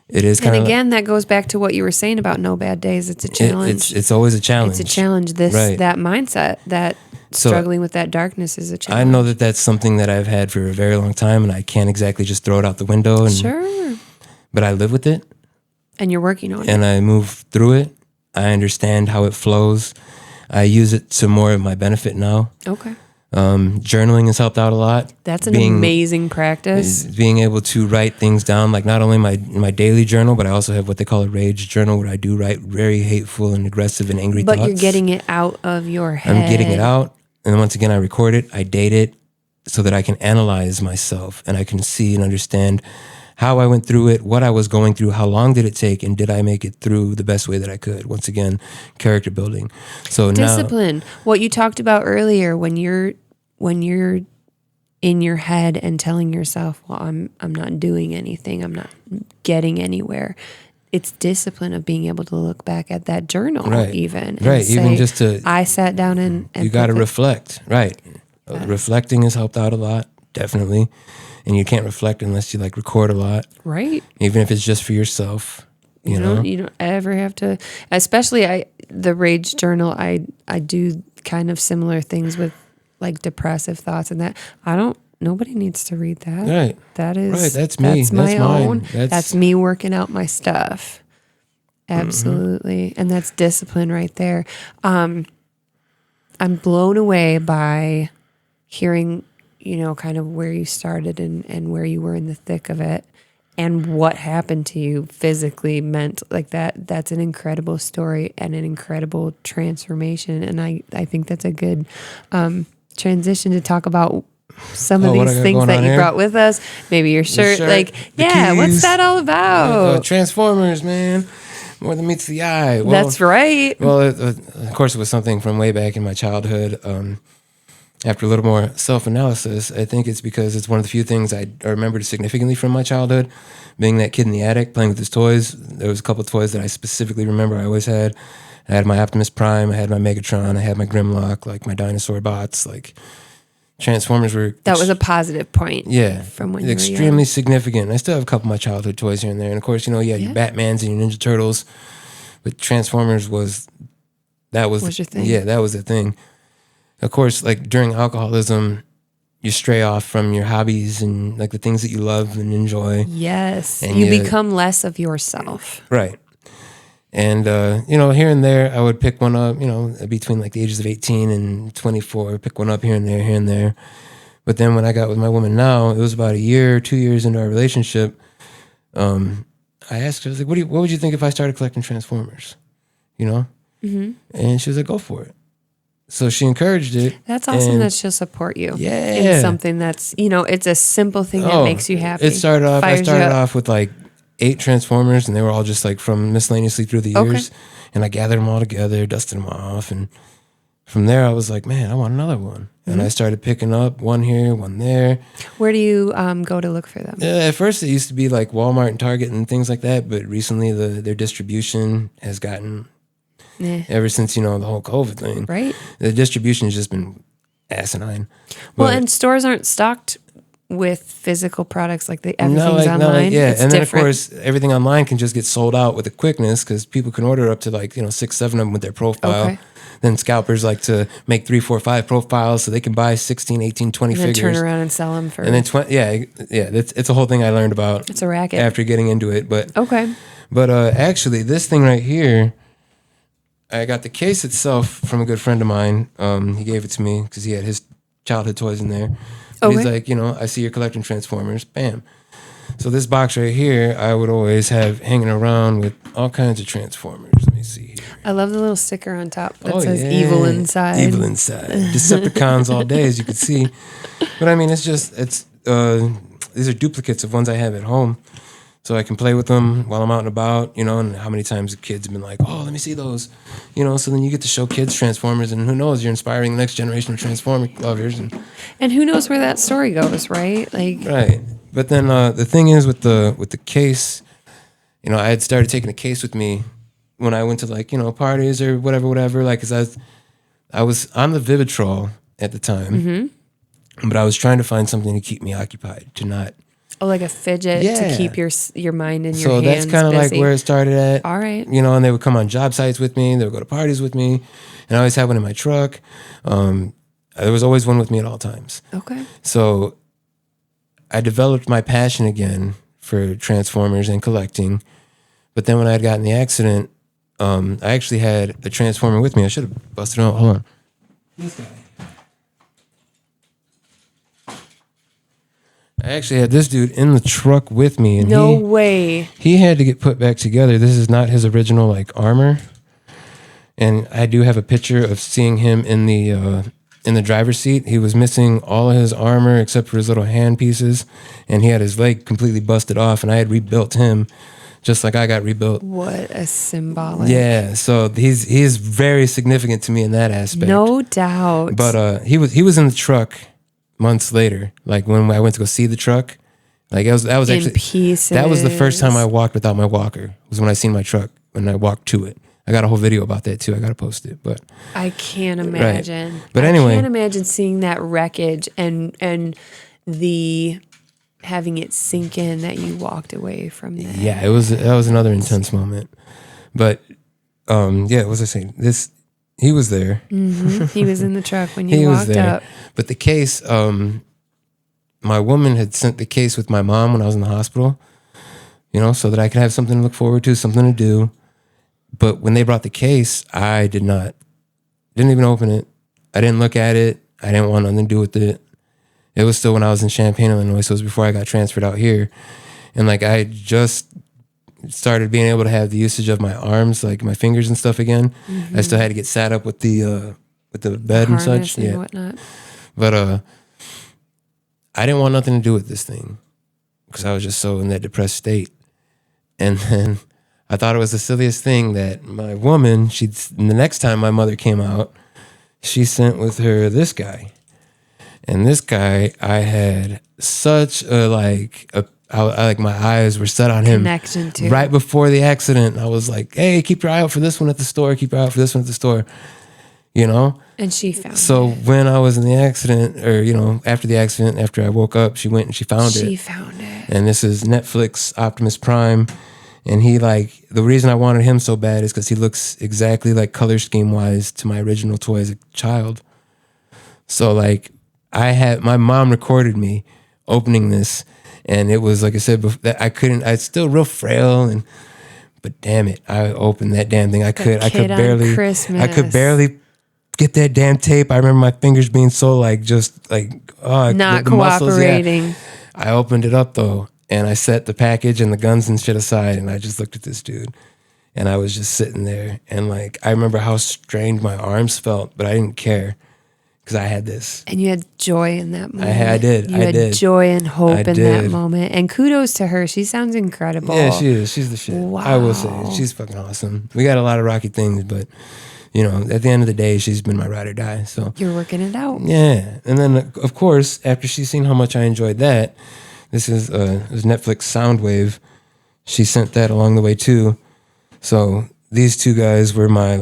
Speaker 2: It is kind
Speaker 1: And
Speaker 2: of
Speaker 1: again, that goes back to what you were saying about no bad days. It's a challenge.
Speaker 2: it's always a challenge.
Speaker 1: It's a challenge. That mindset, that struggling with that darkness is a challenge.
Speaker 2: I know that that's something that I've had for a very long time, and I can't exactly just throw it out the window. And,
Speaker 1: sure.
Speaker 2: But I live with it.
Speaker 1: And you're working on it.
Speaker 2: And I move through it. I understand how it flows. I use it to more of my benefit now.
Speaker 1: Okay.
Speaker 2: Journaling has helped out a lot.
Speaker 1: That's an amazing practice.
Speaker 2: Being able to write things down, like not only my daily journal, but I also have what they call a rage journal, where I do write very hateful and aggressive and angry thoughts.
Speaker 1: But you're getting it out of your head.
Speaker 2: I'm getting it out. And then once again, I record it, I date it, so that I can analyze myself and I can see and understand how I went through it, what I was going through, how long did it take, and did I make it through the best way that I could? Once again, character building. So
Speaker 1: discipline. Now, what you talked about earlier, when you're in your head and telling yourself, well, I'm not doing anything, I'm not getting anywhere. It's discipline of being able to look back at that journal, even. And say,
Speaker 2: even just to...
Speaker 1: I sat down and
Speaker 2: you got to reflect, right? Yes. Reflecting has helped out a lot, definitely. And you can't reflect unless you record a lot. Right. Even if it's just for yourself, you know?
Speaker 1: You don't ever have to, especially the rage journal, I do kind of similar things with depressive thoughts and that. Nobody needs to read that.
Speaker 2: Right.
Speaker 1: That is,
Speaker 2: right. That's me.
Speaker 1: That's my own.
Speaker 2: Mine.
Speaker 1: That's me working out my stuff. Absolutely. Mm-hmm. And that's discipline right there. I'm blown away by hearing, kind of where you started and where you were in the thick of it and what happened to you physically meant that. That's an incredible story and an incredible transformation. And I think that's a good transition to talk about some of these things that you brought with us. Maybe your shirt.
Speaker 2: Keys,
Speaker 1: what's that all about?
Speaker 2: Transformers, man. More than meets the eye. Well,
Speaker 1: that's right.
Speaker 2: Well, of course, it was something from way back in my childhood. After a little more self-analysis, I think it's because it's one of the few things I remembered significantly from my childhood. Being that kid in the attic, playing with his toys. There was a couple of toys that I specifically remember I always had. I had my Optimus Prime, I had my Megatron, I had my Grimlock, my dinosaur bots, Transformers were...
Speaker 1: That was a positive point.
Speaker 2: Yeah.
Speaker 1: From when you were
Speaker 2: extremely significant. I still have a couple of my childhood toys here and there. And of course, you had your Batmans and your Ninja Turtles. But Transformers was your thing. Yeah, that was the thing. Of course, during alcoholism, you stray off from your hobbies and the things that you love and enjoy.
Speaker 1: Yes. And you become less of yourself.
Speaker 2: Right. And, here and there, I would pick one up, between the ages of 18 and 24, pick one up here and there. But then when I got with my woman now, it was about 2 years into our relationship. I asked her, I was like, what would you think if I started collecting Transformers? Mm-hmm. And she was like, go for it. So she encouraged it.
Speaker 1: That's awesome that she'll support you.
Speaker 2: Yeah.
Speaker 1: In something that's, it's a simple thing that makes you happy.
Speaker 2: I started off with 8 Transformers, and they were all just from miscellaneously through the years. Okay. And I gathered them all together, dusted them off. And from there, I was like, man, I want another one. Mm-hmm. And I started picking up one here, one there.
Speaker 1: Where do you go to look for them?
Speaker 2: At first, it used to be Walmart and Target and things like that. But recently, their distribution has gotten... Ever since, the whole COVID thing. Right. The distribution has just been asinine.
Speaker 1: Well, and stores aren't stocked with physical products everything's online.
Speaker 2: It's and then, different. Of course, everything online can just get sold out with a quickness because people can order up to 6, 7 of them with their profile. Okay. Then scalpers like to make 3, 4, 5 profiles so they can buy 16, 18, 20
Speaker 1: and
Speaker 2: figures.
Speaker 1: Turn around and sell them for...
Speaker 2: And then, it's a whole thing I learned about.
Speaker 1: It's a racket.
Speaker 2: After getting into it. But
Speaker 1: okay.
Speaker 2: But actually, this thing right here... I got the case itself from a good friend of mine. He gave it to me because he had his childhood toys in there. Okay. He's like, I see you're collecting Transformers. Bam. So this box right here, I would always have hanging around with all kinds of Transformers. Let me see here.
Speaker 1: I love the little sticker on top that says evil inside.
Speaker 2: Evil inside. Decepticons all day, as you can see. But I mean, these are duplicates of ones I have at home. So I can play with them while I'm out and about, and how many times the kids have been like, oh, let me see those, so then you get to show kids Transformers, and who knows, you're inspiring the next generation of Transformer lovers.
Speaker 1: And who knows where that story goes, right?
Speaker 2: Right. But then the thing is with the case, I had started taking a case with me when I went to like, parties or whatever, like, cause I was on the Vivitrol at the time, but I was trying to find something to keep me occupied, to not.
Speaker 1: Oh, like a fidget to keep your mind and your hands busy. So
Speaker 2: that's kind of like where it started at.
Speaker 1: All right.
Speaker 2: And they would come on job sites with me. They would go to parties with me. And I always had one in my truck. There was always one with me at all times.
Speaker 1: Okay.
Speaker 2: So I developed my passion again for Transformers and collecting. But then when I had gotten the accident, I actually had a Transformer with me. I should have busted it out. Hold on. This guy. I actually had this dude in the truck with me. And
Speaker 1: no way.
Speaker 2: He had to get put back together. This is not his original like armor. And I do have a picture of seeing him in the driver's seat. He was missing all of his armor except for his little hand pieces. And he had his leg completely busted off. And I had rebuilt him just like I got rebuilt.
Speaker 1: What a symbolic.
Speaker 2: Yeah. So he is very significant to me in that aspect.
Speaker 1: No doubt.
Speaker 2: But he was in the truck months later, like when I went to go see the truck, like that was actually
Speaker 1: in pieces.
Speaker 2: That was the first time I walked without my walker. Was when I seen my truck when I walked to it. I got a whole video about that too. I gotta post it, but
Speaker 1: I can't imagine.
Speaker 2: Right. But anyway,
Speaker 1: I can't imagine seeing that wreckage and the having it sink in that you walked away from that.
Speaker 2: Yeah, that was another intense moment. But what was I saying? He was there.
Speaker 1: Mm-hmm. He was in the truck when you walked up.
Speaker 2: But the case, my woman had sent the case with my mom when I was in the hospital, so that I could have something to look forward to, something to do. But when they brought the case, I didn't even open it. I didn't look at it. I didn't want nothing to do with it. It was still when I was in Champaign, Illinois, so it was before I got transferred out here. And like I just started being able to have the usage of my arms, like my fingers and stuff again. I still had to get sat up with the bed and such.
Speaker 1: And whatnot.
Speaker 2: But I didn't want nothing to do with this thing because I was just so in that depressed state. And then I thought it was the silliest thing that my woman, the next time my mother came out, she sent with her this guy. And this guy, I had such my eyes were set on him.
Speaker 1: Connection to.
Speaker 2: Right before the accident, I was like, hey, keep your eye out for this one at the store. Keep your eye out for this one at the store.
Speaker 1: And she found
Speaker 2: it. When I was in the accident, or, after the accident, after I woke up, she went and she found it.
Speaker 1: She found it.
Speaker 2: And this is Netflix Optimus Prime. And he the reason I wanted him so bad is because he looks exactly like color scheme wise to my original toy as a child. So my mom recorded me opening this, and it was, like I said, I was still real frail, but damn it, I opened that damn thing. I could barely get that damn tape. I remember my fingers being so
Speaker 1: not cooperating.
Speaker 2: Muscles, I opened it up though, and I set the package and the guns and shit aside, and I just looked at this dude, and I was just sitting there, and I remember how strained my arms felt, but I didn't care. Because I had this.
Speaker 1: And you had joy in that moment.
Speaker 2: I did.
Speaker 1: You had joy and hope in that moment. And kudos to her. She sounds incredible.
Speaker 2: Yeah, she is. She's the shit.
Speaker 1: Wow.
Speaker 2: I will say. She's fucking awesome. We got a lot of rocky things, but, at the end of the day, she's been my ride or die. So
Speaker 1: you're working it out.
Speaker 2: Yeah. And then, of course, after she's seen how much I enjoyed that, this is Netflix Soundwave. She sent that along the way, too. So these two guys were my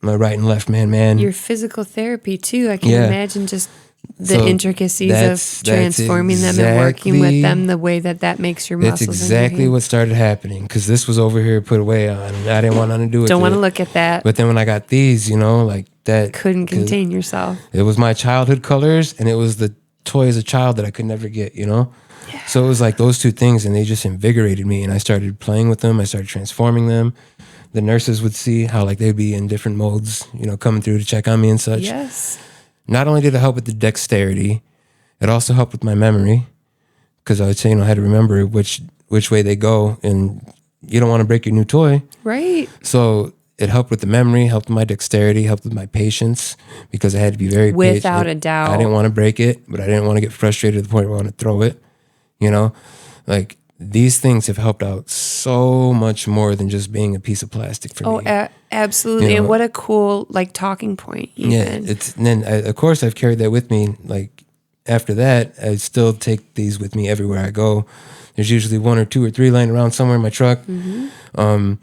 Speaker 2: right and left man.
Speaker 1: Your physical therapy too. I can imagine just the intricacies of transforming them and working with them the way that makes your muscles.
Speaker 2: That's exactly what started happening because this was over here put away on. And I didn't want nothing to do with it.
Speaker 1: Don't want to look at that.
Speaker 2: But then when I got these, that
Speaker 1: couldn't contain yourself.
Speaker 2: It was my childhood colors, and it was the toy as a child that I could never get. Yeah. So it was like those two things, and they just invigorated me. And I started playing with them. I started transforming them. The nurses would see how they'd be in different modes, coming through to check on me and such.
Speaker 1: Yes.
Speaker 2: Not only did it help with the dexterity, it also helped with my memory because I would say, I had to remember which way they go, and you don't want to break your new toy.
Speaker 1: Right.
Speaker 2: So it helped with the memory, helped with my dexterity, helped with my patience because I had to be very patient.
Speaker 1: Without a doubt.
Speaker 2: I didn't want to break it, but I didn't want to get frustrated to the point where I want to throw it. These things have helped out so much more than just being a piece of plastic for me.
Speaker 1: Oh, absolutely. And what a cool, talking point. Even.
Speaker 2: Yeah. Of course, I've carried that with me. After that, I still take these with me everywhere I go. There's usually 1 or 2 or 3 laying around somewhere in my truck. Mm-hmm.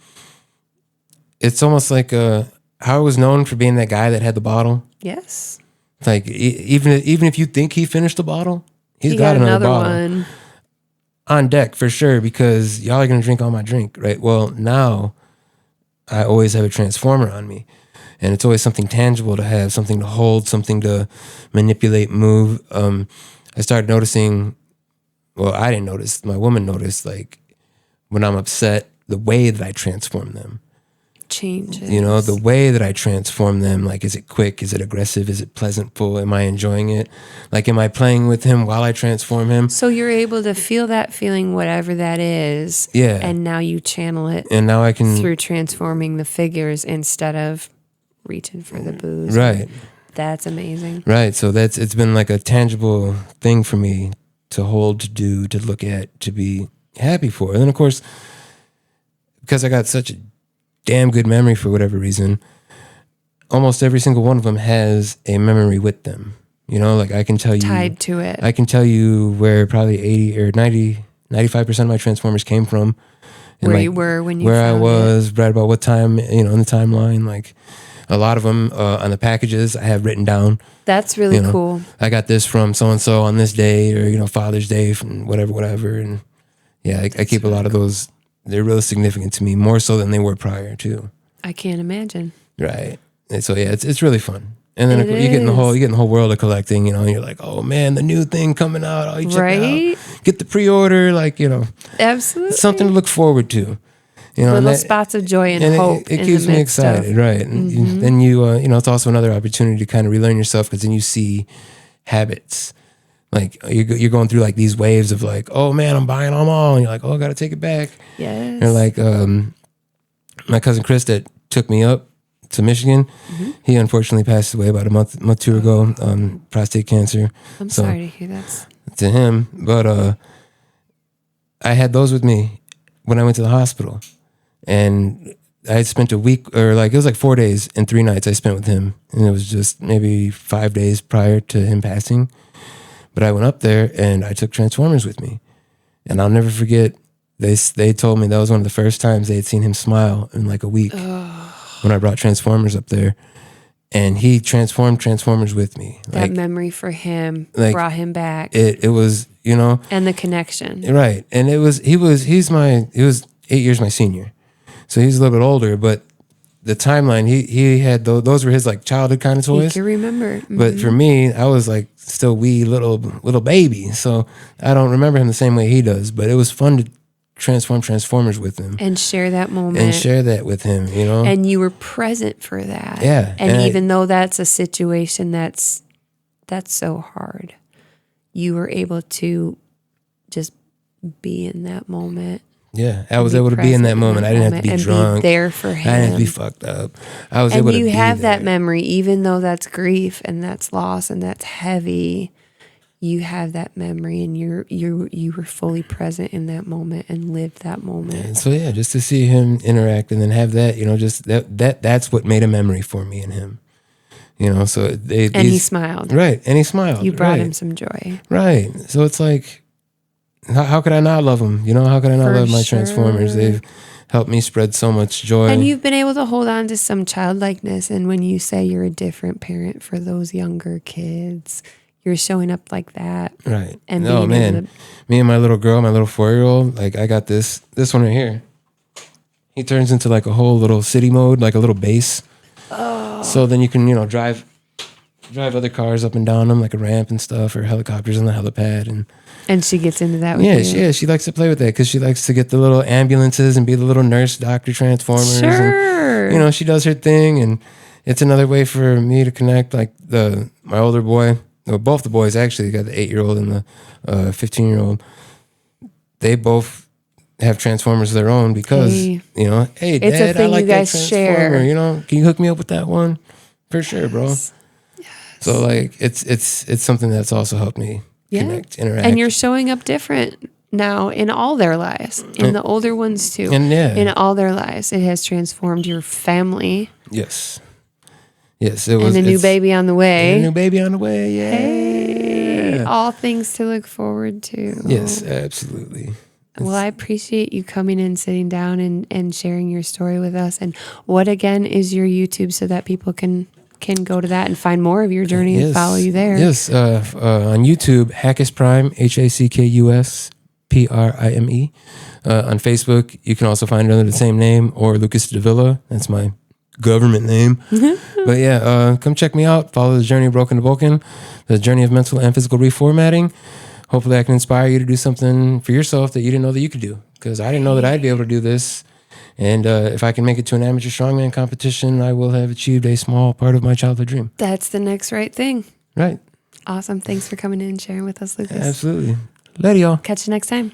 Speaker 2: it's almost like how I was known for being that guy that had the bottle.
Speaker 1: Yes.
Speaker 2: Like even if you think he finished the bottle, he's got another bottle
Speaker 1: one
Speaker 2: on deck for sure, because y'all are gonna drink all my drink, right? Well, now I always have a transformer on me, and it's always something tangible to have, something to hold, something to manipulate, move. I started noticing. Well, I didn't notice. My woman noticed, like, when I'm upset, the way that I transform them
Speaker 1: changes.
Speaker 2: You know, the way that I transform them. Like, is it quick? Is it aggressive? Is it pleasantful? Am I enjoying it? Like, am I playing with him while I transform him?
Speaker 1: So you're able to feel that feeling, whatever that is.
Speaker 2: Yeah.
Speaker 1: And now you channel it.
Speaker 2: And now I can
Speaker 1: through transforming the figures instead of reaching for the booze.
Speaker 2: Right.
Speaker 1: That's amazing.
Speaker 2: Right. So it's been like a tangible thing for me to hold, to do, to look at, to be happy for. And then, of course, because I got such a damn good memory for whatever reason, almost every single one of them has a memory with them. You know, like I can tell you.
Speaker 1: Tied to it.
Speaker 2: I can tell you where probably 80 or 90, 95% of my transformers came from. And
Speaker 1: where
Speaker 2: like,
Speaker 1: you were when you
Speaker 2: where I
Speaker 1: found
Speaker 2: was,
Speaker 1: it.
Speaker 2: right about what time, you know, in the timeline. Like a lot of them on the packages I have written down.
Speaker 1: That's really cool.
Speaker 2: I got this from so-and-so on this day, or, you know, Father's Day from whatever. And yeah, I keep a lot of those. They're really significant to me, more so than they were prior too.
Speaker 1: I can't imagine.
Speaker 2: Right. And so yeah, it's really fun. And then you get in the whole world of collecting, you know, and you're like, oh man, the new thing coming out. Oh, you check it out. Get the pre-order, like, you know.
Speaker 1: Absolutely.
Speaker 2: It's something to look forward to. You know,
Speaker 1: little spots of joy and hope.
Speaker 2: It keeps me excited, right? And then you know, it's also another opportunity to kind of relearn yourself, because then you see habits. Like you're going through like these waves of like, oh man, I'm buying them all, and you're like, oh, I got to take it back.
Speaker 1: Yes.
Speaker 2: Or like my cousin Chris that took me up to Michigan, he unfortunately passed away about a month or two ago, prostate cancer.
Speaker 1: I'm sorry to hear that.
Speaker 2: To him, but I had those with me when I went to the hospital, and I had spent a week, or like it was like 4 days and 3 nights I spent with him, and it was just maybe 5 days prior to him passing. But I went up there and I took Transformers with me, and I'll never forget. They told me that was one of the first times they had seen him smile in like a week when I brought Transformers up there, and he transformed Transformers with me.
Speaker 1: That memory for him brought him back.
Speaker 2: It was, you know,
Speaker 1: and the connection,
Speaker 2: right? And he was 8 years my senior, so he's a little bit older, but the timeline, he had those were his like childhood kind of toys.
Speaker 1: He can remember.
Speaker 2: But for me, I was like still wee little baby, so I don't remember him the same way he does. But it was fun to transform Transformers with him
Speaker 1: and share that moment
Speaker 2: and share that with him, you know.
Speaker 1: And you were present for that.
Speaker 2: Yeah.
Speaker 1: And even though that's a situation that's so hard, you were able to just be in that moment.
Speaker 2: Yeah, I was able to be in that moment. I didn't have to be drunk.
Speaker 1: Be there for him.
Speaker 2: I didn't have to be fucked up. I was able to be there.
Speaker 1: And you have that memory, even though that's grief and that's loss and that's heavy. You have that memory, and you were fully present in that moment and lived that moment.
Speaker 2: And so yeah, just to see him interact and then have that, you know, just that's what made a memory for me and him. You know, so
Speaker 1: he smiled.
Speaker 2: Right, and he smiled.
Speaker 1: You brought him some joy.
Speaker 2: Right. So it's like, how could I not love them? You know, how could I not love my Transformers? They've helped me spread so much joy.
Speaker 1: And you've been able to hold on to some childlikeness. And when you say you're a different parent for those younger kids, you're showing up like that.
Speaker 2: Right.
Speaker 1: And
Speaker 2: me and my little girl, my little 4-year-old, like I got this one right here. He turns into like a whole little city mode, like a little base. Oh. So then you can, you know, drive other cars up and down them, like a ramp and stuff, or helicopters on the helipad. And
Speaker 1: she gets into that with you.
Speaker 2: She likes to play with that because she likes to get the little ambulances and be the little nurse, doctor Transformers.
Speaker 1: Sure.
Speaker 2: And, you know, she does her thing, and it's another way for me to connect. Like my older boy, well, both the boys actually, got the 8-year-old and the 15-year-old. They both have Transformers of their own because, you know, hey,
Speaker 1: it's
Speaker 2: Dad,
Speaker 1: a thing
Speaker 2: I like
Speaker 1: you guys
Speaker 2: that Transformer.
Speaker 1: Share.
Speaker 2: You know, can you hook me up with that one? For sure, bro.
Speaker 1: Yes.
Speaker 2: So like, it's something that's also helped me connect, interact.
Speaker 1: And you're showing up different now in all their lives, in the older ones too.
Speaker 2: And in
Speaker 1: all their lives, it has transformed your family.
Speaker 2: Yes, it was.
Speaker 1: And a new baby on the way.
Speaker 2: Yeah.
Speaker 1: Hey, all things to look forward to.
Speaker 2: Yes, absolutely.
Speaker 1: Well, I appreciate you coming and sitting down and sharing your story with us. And what, again, is your YouTube so that people can go to that and find more of your journey and follow you there?
Speaker 2: Yes. On YouTube, HaCKuS Prime, HACKUS PRIME. On Facebook, you can also find it under the same name, or Lucas Davila. That's my government name. But yeah, come check me out. Follow the journey of Broken to Broken, the journey of mental and physical reformatting. Hopefully I can inspire you to do something for yourself that you didn't know that you could do. Because I didn't know that I'd be able to do this. And if I can make it to an amateur strongman competition, I will have achieved a small part of my childhood dream.
Speaker 1: That's the next right thing.
Speaker 2: Right.
Speaker 1: Awesome. Thanks for coming in and sharing with us, Lucas.
Speaker 2: Absolutely. Later, y'all.
Speaker 1: Catch you next time.